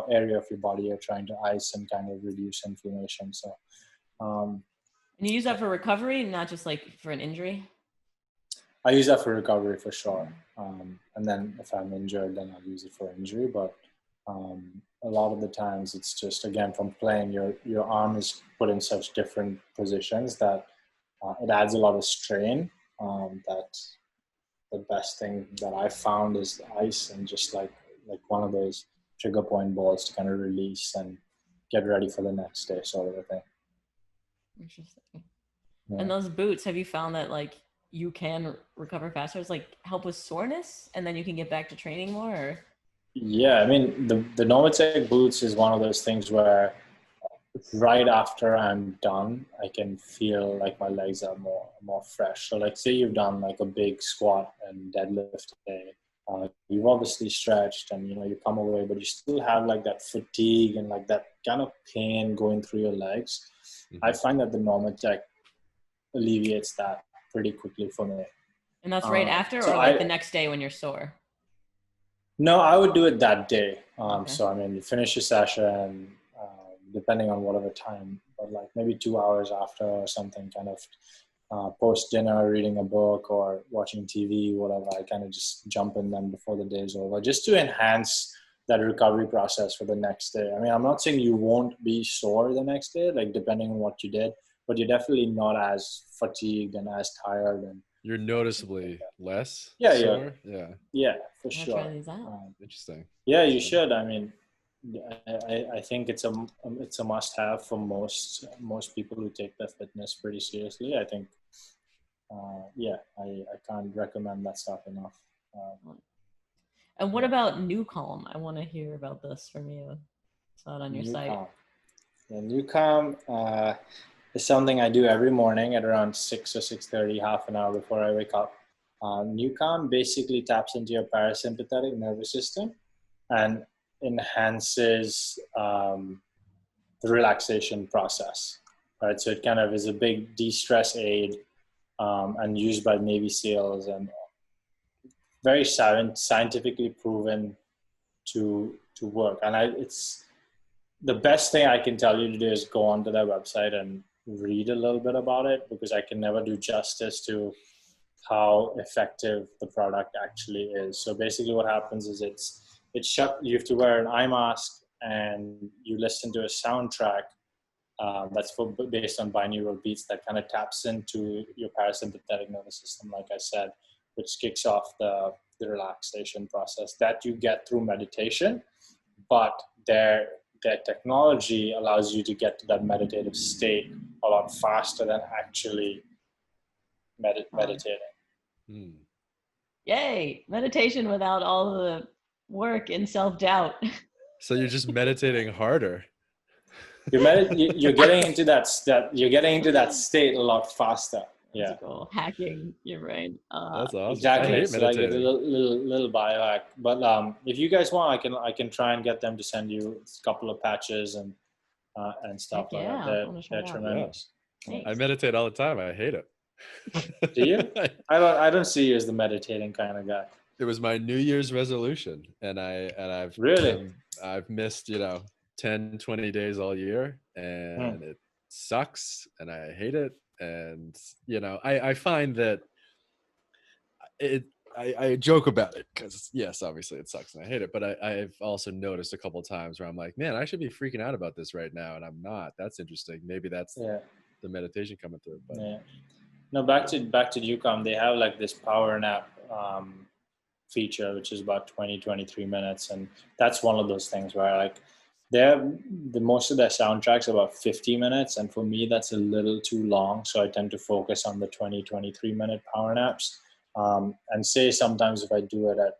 area of your body you're trying to ice and kind of reduce inflammation. So And you use that for recovery, not just like for an injury? I use that for recovery for sure. And then if I'm injured, then I'll use it for injury. But a lot of the times it's just, again, from playing, your arm is put in such different positions that it adds a lot of strain. That the best thing that I found is ice and just like one of those trigger point balls to kind of release and get ready for the next day sort of a thing. Interesting. Yeah. And those boots, have you found that like you can recover faster? It's like help with soreness and then you can get back to training more? Or? Yeah, I mean, the Novatech boots is one of those things where right after I'm done, I can feel like my legs are more fresh. So like say you've done like a big squat and deadlift day, you've obviously stretched and you come away, but you still have like that fatigue and like that kind of pain going through your legs. Mm-hmm. I find that the Novatech alleviates that pretty quickly for me. And that's right after or like the next day when you're sore? No, I would do it that day. Okay. So I mean, you finish your session, depending on whatever time, but like maybe 2 hours after or something, kind of post dinner, reading a book or watching TV, whatever. I kind of just jump in them before the day is over, just to enhance that recovery process for the next day. I mean, I'm not saying you won't be sore the next day, like depending on what you did, but you're definitely not as fatigued and as tired. And you're noticeably less sore? Yeah, for I'll sure. Try these out. Interesting. Yeah, you should. I mean, I think it's a must-have for most people who take their fitness pretty seriously. I think, I can't recommend that stuff enough. And what about Newcomb? I want to hear about this from you. Saw it on your site. Yeah, Newcomb is something I do every morning at around 6 or 6:30, half an hour before I wake up. Newcomb basically taps into your parasympathetic nervous system and enhances the relaxation process, right? So it kind of is a big de-stress aid and used by Navy SEALs and very scientifically proven to work. And it's the best thing I can tell you to do is go onto their website and read a little bit about it, because I can never do justice to how effective the product actually is. So basically what happens is you have to wear an eye mask and you listen to a soundtrack that's based on binaural beats that kind of taps into your parasympathetic nervous system, like I said, which kicks off the relaxation process that you get through meditation. But their technology allows you to get to that meditative state a lot faster than actually meditating. Yay! Meditation without all the work and self-doubt. So you're just meditating harder. You're getting into that state a lot faster. Yeah. Hacking your brain. That's awesome. Exactly. I hate it's meditating. like a little biohack. But if you guys want, I can try and get them to send you a couple of patches and stuff like that. They're tremendous. Yeah. I meditate all the time. I hate it. Do you? I don't see you as the meditating kind of guy. It was my New Year's resolution, and I've I've missed 10, 20 days all year, and it sucks, and I hate it. And I find that I joke about it because yes, obviously it sucks and I hate it, but I've also noticed a couple of times where I'm like, man, I should be freaking out about this right now, and I'm not. That's interesting. Maybe that's the meditation coming through. But no, back to Newcomb. They have like this power nap feature, which is about 23 minutes, and that's one of those things where like most of their soundtracks are about 50 minutes, and for me that's a little too long, so I tend to focus on the 23 minute power naps. And say sometimes if I do it at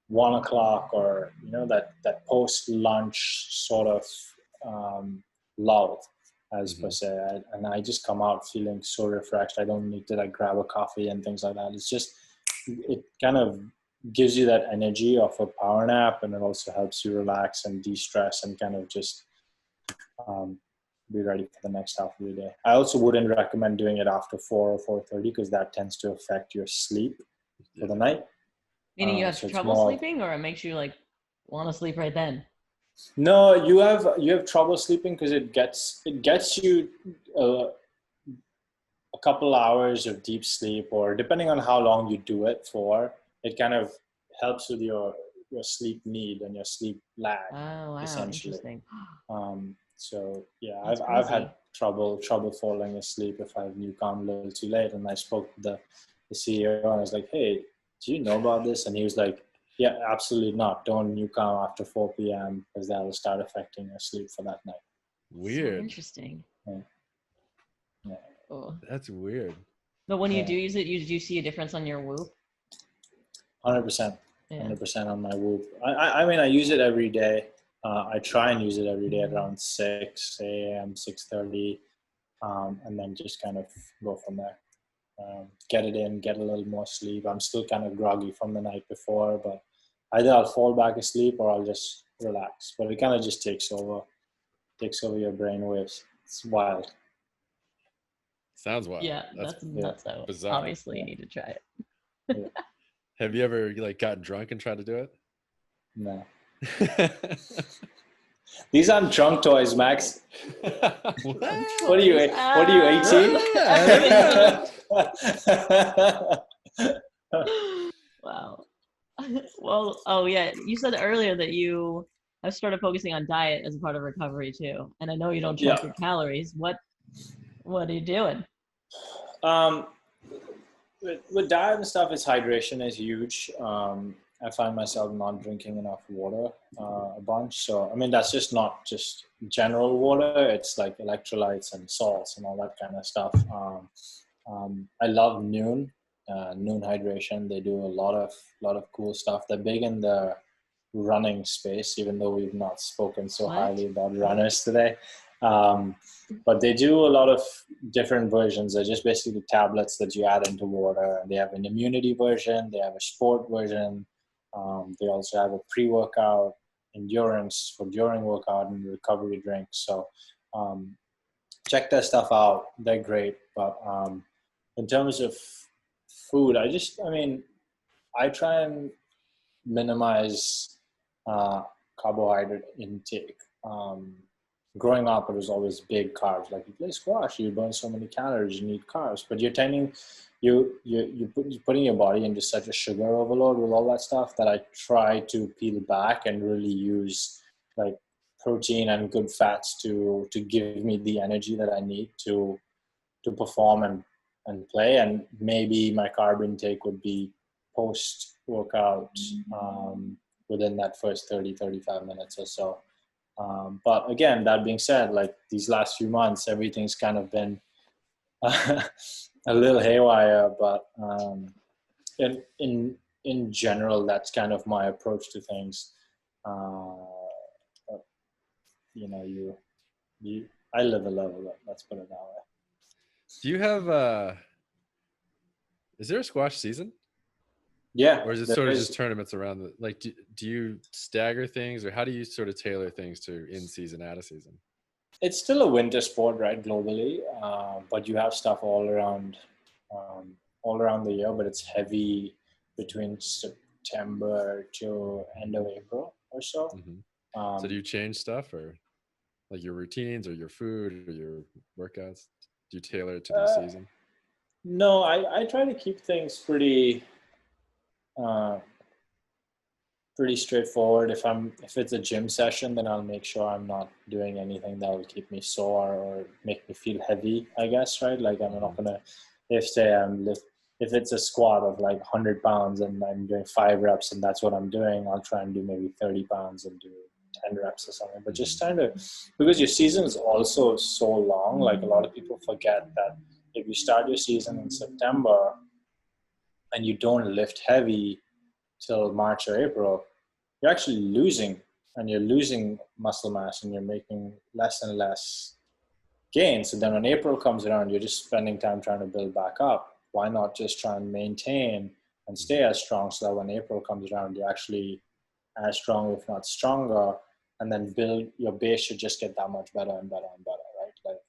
1 o'clock or that post lunch sort of lull, as per se, and I just come out feeling so refreshed. I don't need to like grab a coffee and things like that. It's just, it kind of gives you that energy of a power nap, and it also helps you relax and de-stress and kind of just be ready for the next half of the day. I also wouldn't recommend doing it after 4 or 4:30 because that tends to affect your sleep for the night. Meaning you have So it's trouble more. sleeping, or it makes you like want to sleep right then? No, you have trouble sleeping because it gets you a couple hours of deep sleep, or depending on how long you do it for, it kind of helps with your sleep need and your sleep lag, Oh wow, essentially. interesting. So yeah, That's I've had crazy. trouble falling asleep if I've new come a little too late. And I spoke to the CEO and I was like, hey, do you know about this? And he was like, yeah, absolutely not. Don't new come after 4 p.m. because that will start affecting your sleep for that night. So Weird. interesting. Yeah. Yeah. Oh. That's weird. But when you Yeah. do use it, you do you see a difference on your whoop? 100%. Yeah. 100% on my Whoop. I mean, I use it every day. I try and use it every day at around 6 a.m., 6:30, and then just kind of go from there. Get it in, get a little more sleep. I'm still kind of groggy from the night before, but either I'll fall back asleep or I'll just relax. But it kind of just takes over your brain waves. It's wild. Sounds wild. Yeah, that's Yeah, nuts though. bizarre. Obviously, yeah, you need to try it. yeah. Have you ever like got drunk and tried to do No, it? these aren't drunk toys, Max. What? What are you? Toys. What are you? 18? Wow. Well, oh yeah, you said earlier that you have started focusing on diet as a part of recovery too. And I know you don't track Yeah. your calories. What are you doing? Um, with diet and stuff, it's hydration is huge. I find myself not drinking enough water a bunch. So, I mean, that's just not just general water. It's like electrolytes and salts and all that kind of stuff. I love Noon Hydration. They do a lot of cool stuff. They're big in the running space, even though we've not spoken so What? highly about runners today. But they do a lot of different versions. They're just basically tablets that you add into water. They have an immunity version. They have a sport version. They also have a pre-workout, endurance for during workout, and recovery drink. So um, check that stuff out. They're great. But in terms of food, I try and minimize carbohydrate intake. Growing up, it was always big carbs. Like you play squash, you burn so many calories, you need carbs. But you're putting your body into such a sugar overload with all that stuff that I try to peel back and really use like protein and good fats to give me the energy that I need to perform and play. And maybe my carb intake would be post workout within that first 35 minutes or so. But again, that being said, like these last few months, everything's kind of been a little haywire. But in in in general, that's kind of my approach to things. But, you I live a level. Let's put it that way. Do you have is there a squash season? Yeah, Or is it there sort of just is. tournaments around the like do you stagger things, or how do you sort of tailor things to in season, out of season? It's still a winter sport, right, globally, but you have stuff all around the year. But it's heavy between September to end of April or so. Hmm. So do Um, you change stuff, or like your routines or your food or your workouts? Do you tailor it to the uh, season? no, I try to keep things uh, pretty straightforward. If it's a gym session, then I'll make sure I'm not doing anything that will keep me sore or make me feel heavy, I guess, right? Like I'm Hmm. not gonna if it's a squat of like 100 pounds and I'm doing 5 reps and that's what I'm doing, I'll try and do maybe 30 pounds and do 10 reps or something. But just Hmm. trying to, because your season is also so long, like a lot of people forget that if you start your season in September and you don't lift heavy till March or April, you're actually losing, and you're losing muscle mass and you're making less and less gains. So then when April comes around, you're just spending time trying to build back up. Why not just try and maintain and stay Hmm. as strong so that when April comes around, you're actually as strong, if not stronger, and then build your base should just get that much better and better and better, right? Like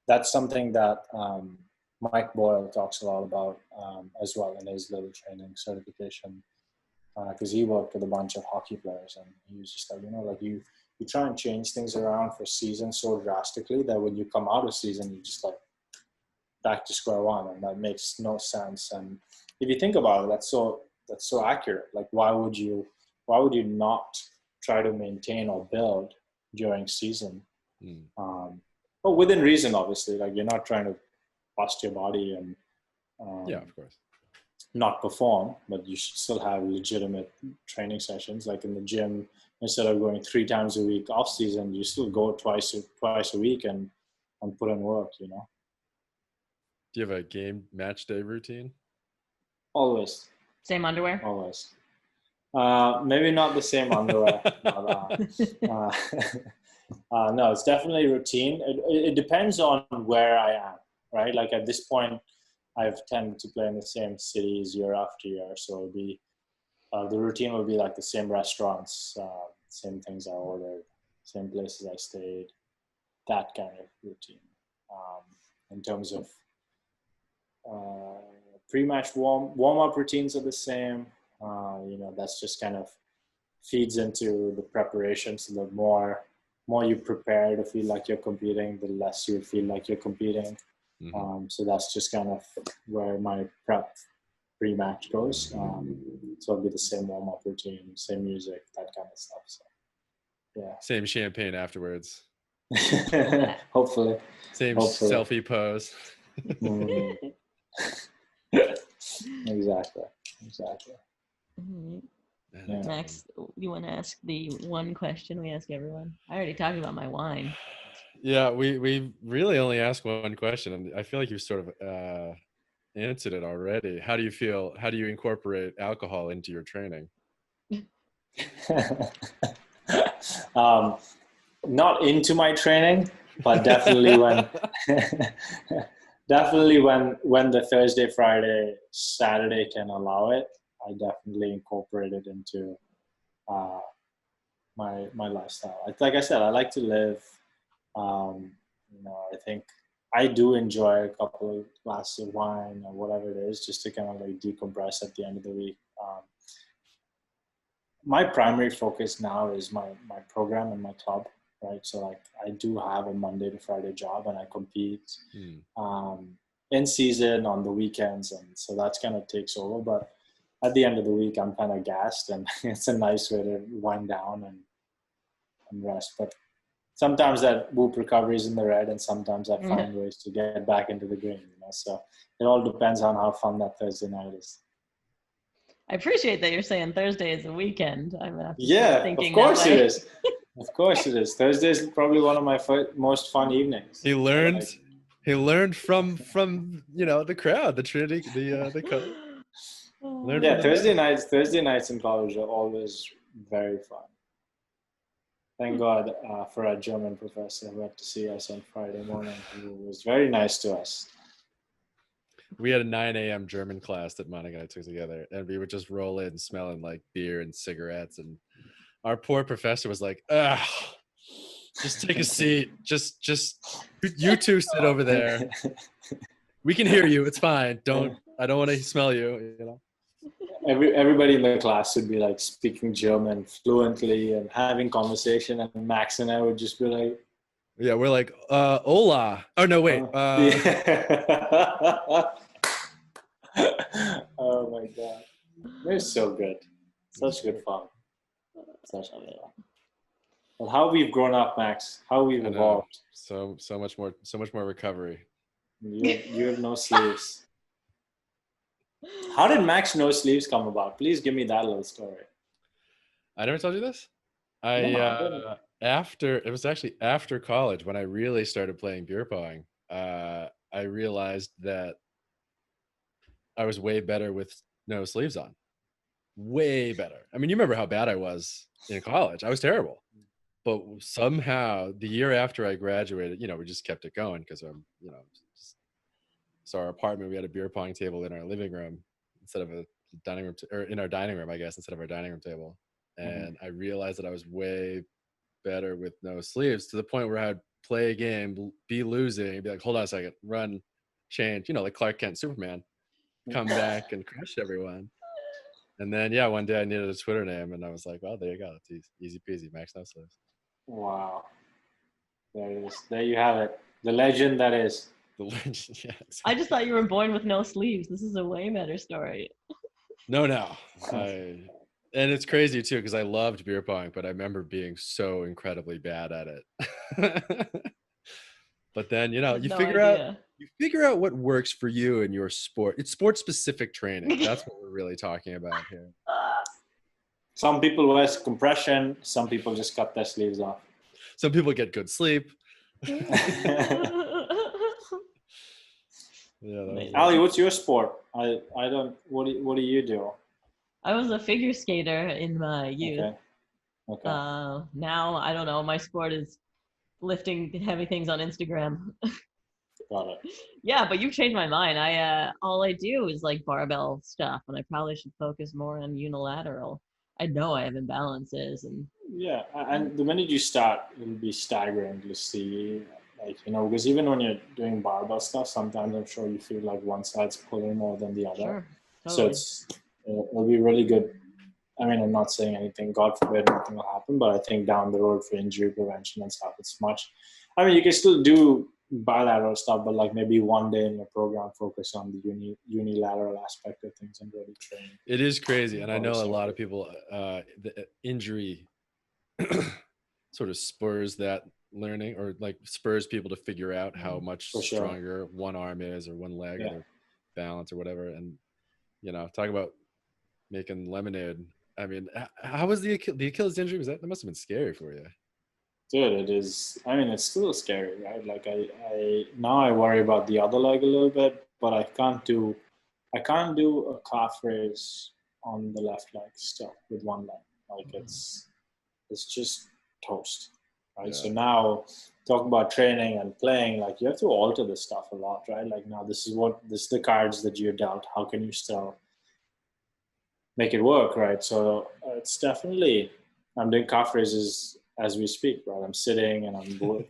that's something that Mike Boyle talks a lot about as well in his little training certification. because he worked with a bunch of hockey players, and he was just like, like you try and change things around for season so drastically that when you come out of season, you just like back to square one, and that makes no sense. And if you think about it, that's so accurate. Like, why would you not try to maintain or build during season? But within reason, obviously. Like, you're not trying to bust your body and yeah, of course, not perform, but you should still have legitimate training sessions. Like in the gym, instead of going 3 times a week off season, you still go twice a week and put in work. Do you have a game match day routine? Always. Same underwear? Always. Maybe not the same underwear. No, it's definitely routine. It depends on where I am, right? Like at this point, I've tended to play in the same cities year after year. So it'll be, the routine will be like the same restaurants, same things I ordered, same places I stayed, that kind of routine. In terms of pre-match warm-up routines are the same. That's just kind of feeds into the preparation. So the more you prepare to feel like you're competing, the less you feel like you're competing. So that's just kind of where my prep pre-match goes. So it'll be the same warm-up routine, same music, that kind of stuff. So yeah. Same champagne afterwards. Hopefully. Same selfie pose. Exactly. Yeah. Max, you want to ask the one question we ask everyone? I already talked about my wine. Yeah, we really only ask one question, and I feel like you sort of answered it already. How do you feel? How do you incorporate alcohol into your training? Not into my training, but definitely when the Thursday, Friday, Saturday can allow it, I definitely incorporate it into my lifestyle. Like I said, I like to live. I think I do enjoy a couple of glasses of wine or whatever it is, just to kind of like decompress at the end of the week. My primary focus now is my program and my club, right? So like I do have a Monday to Friday job, and I compete in season on the weekends, and so that's kind of takes over. But at the end of the week, I'm kind of gassed, and it's a nice way to wind down and rest. But sometimes that whoop recovery is in the red, and sometimes I find ways to get back into the green. So it all depends on how fun that Thursday night is. I appreciate that you're saying Thursday is a weekend. I'm of course it is. Of course it is. Thursday is probably one of my most fun evenings. He learned from the crowd, the Trinity, the coach. Thursday nights in college are always very fun. Thank God for our German professor who had to see us on Friday morning, who was very nice to us. We had a 9 a.m. German class that Monik and I took together, and we would just roll in smelling like beer and cigarettes. And our poor professor was like, "Ugh, just take a seat. Just you two sit over there. We can hear you. It's fine. I don't want to smell you." Everybody in the class would be like speaking German fluently and having conversation, and Max and I would just be like, yeah, we're like, hola. Oh no, wait. Oh my God. They're so good. Such good fun. Such good fun. Well, how we've grown up, Max. How we've evolved. So much more recovery. You have no sleeves. How did Max No Sleeves come about? Please give me that little story. I never told you this. It was actually after college when I really started playing beer pong. I realized that I was way better with no sleeves on. Way better. I mean, you remember how bad I was in college. I was terrible. But somehow the year after I graduated, we just kept it going because so our apartment, we had a beer pong table in our living room instead of a dining room, or in our dining room, I guess, instead of our dining room table. And I realized that I was way better with no sleeves, to the point where I'd play a game, be losing, and be like, hold on a second, run, change, like Clark Kent, Superman, come back and crush everyone. And then one day I needed a Twitter name, and I was like, well, there you go. It's easy peasy. Max No Sleeves. Wow. There it is. There you have it. The legend that is. The legend. Yeah. Exactly. I just thought you were born with no sleeves. This is a way better story. No. And it's crazy too, because I loved beer pong, but I remember being so incredibly bad at it. But then, you figure out what works for you in your sport. It's sport specific training. That's what we're really talking about here. Some people wear compression. Some people just cut their sleeves off. Some people get good sleep. Ali, what's your sport? I don't. What do you do? I was a figure skater in my youth. Okay. Now I don't know. My sport is lifting heavy things on Instagram. Got it. Yeah, but you've changed my mind. All I do is like barbell stuff, and I probably should focus more on unilateral. I know I have imbalances, and yeah, and the minute you start, it'll be staggering to see, like, because even when you're doing barbell stuff, sometimes I'm sure you feel like one side's pulling more than the other. Sure, totally. So it'll be really good. I mean, I'm not saying anything, God forbid nothing will happen, but I think down the road for injury prevention and stuff, it's much. I mean, you can still do bilateral stuff, but like maybe one day in your program focus on the unilateral aspect of things and really train. It is crazy, and I know a lot of people, the injury sort of spurs that learning, or like spurs people to figure out how much stronger one arm is, or one leg, or their balance, or whatever. And talk about making lemonade. I mean, how was the Achilles injury? That must have been scary for you. Dude, it is. I mean, it's still scary, right? Like I worry about the other leg a little bit, but I can't do a calf raise on the left leg still with one leg. Like it's just toast, right? Yeah. So now talk about training and playing, like you have to alter this stuff a lot, right? Like now this is the cards that you're dealt. How can you still make it work, right? So it's definitely, I'm doing calf raises as we speak, right? I'm sitting and I'm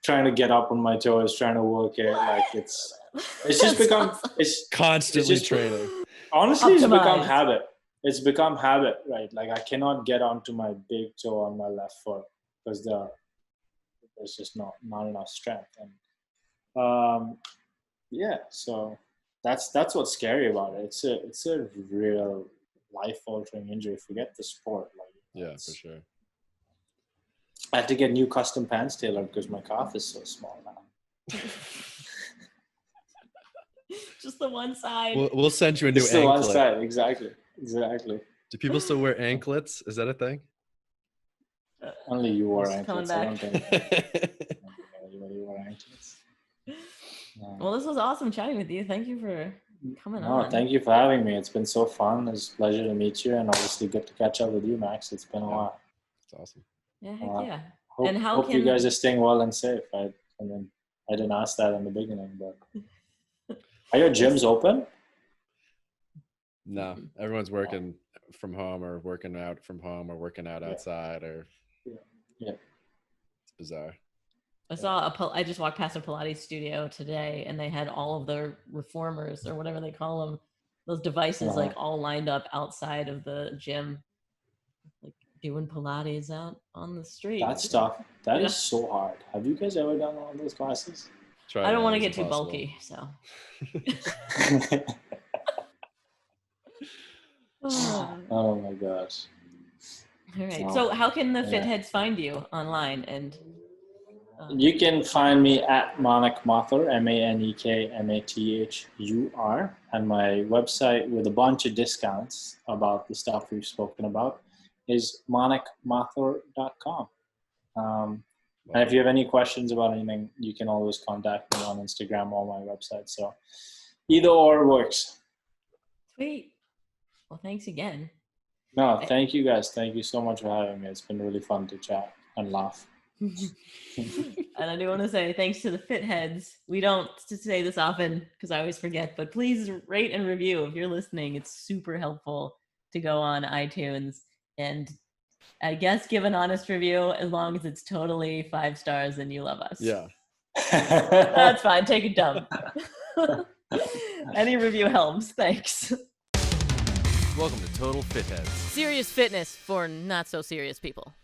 trying to get up on my toes, trying to work it. Like it's just become, awesome. It's constantly training. Honestly, it's become habit. It's become habit, right? Like I cannot get onto my big toe on my left foot because there's just not enough strength. And so that's what's scary about it. It's a real life-altering injury. Forget the sport. Like, for sure. I had to get new custom pants tailored because my calf is so small now. Just the one side. We'll send you a new anklet. The one side, exactly. Do people still wear anklets? Is that a thing? Only you wear anklets. Back. I don't think anybody wear anklets. Well, this was awesome chatting with you. Thank you for coming on. Thank you for having me. It's been so fun. It's a pleasure to meet you, and obviously good to catch up with you, Max. It's been a while. It's awesome. Yeah, heck yeah. Hope you guys are staying well and safe. I didn't ask that in the beginning, but are your gyms open? No, everyone's working from home, or working out from home, or working out outside, or it's bizarre. I just walked past a Pilates studio today, and they had all of their reformers, or whatever they call them, those devices, like all lined up outside of the gym, like doing Pilates out on the street. That stuff, that is so hard. Have you guys ever done one of those classes? I don't want to get too bulky, so. Oh my gosh. All right. So how can the fit heads find you online? And you can find me at Manek Mathur, MANEK and my website with a bunch of discounts about the stuff we've spoken about is manekmathur.com. And if you have any questions about anything, you can always contact me on Instagram or my website. So either or works. Sweet. Well, thanks again. No, thank you guys. Thank you so much for having me. It's been really fun to chat and laugh. And I do want to say thanks to the fit heads. We don't say this often because I always forget, but please rate and review if you're listening. It's super helpful to go on iTunes and I guess give an honest review as long as it's totally 5 stars and you love us. Yeah. That's fine. Take a dump. Any review helps. Thanks. Welcome to Total Fitheads. Serious fitness for not so serious people.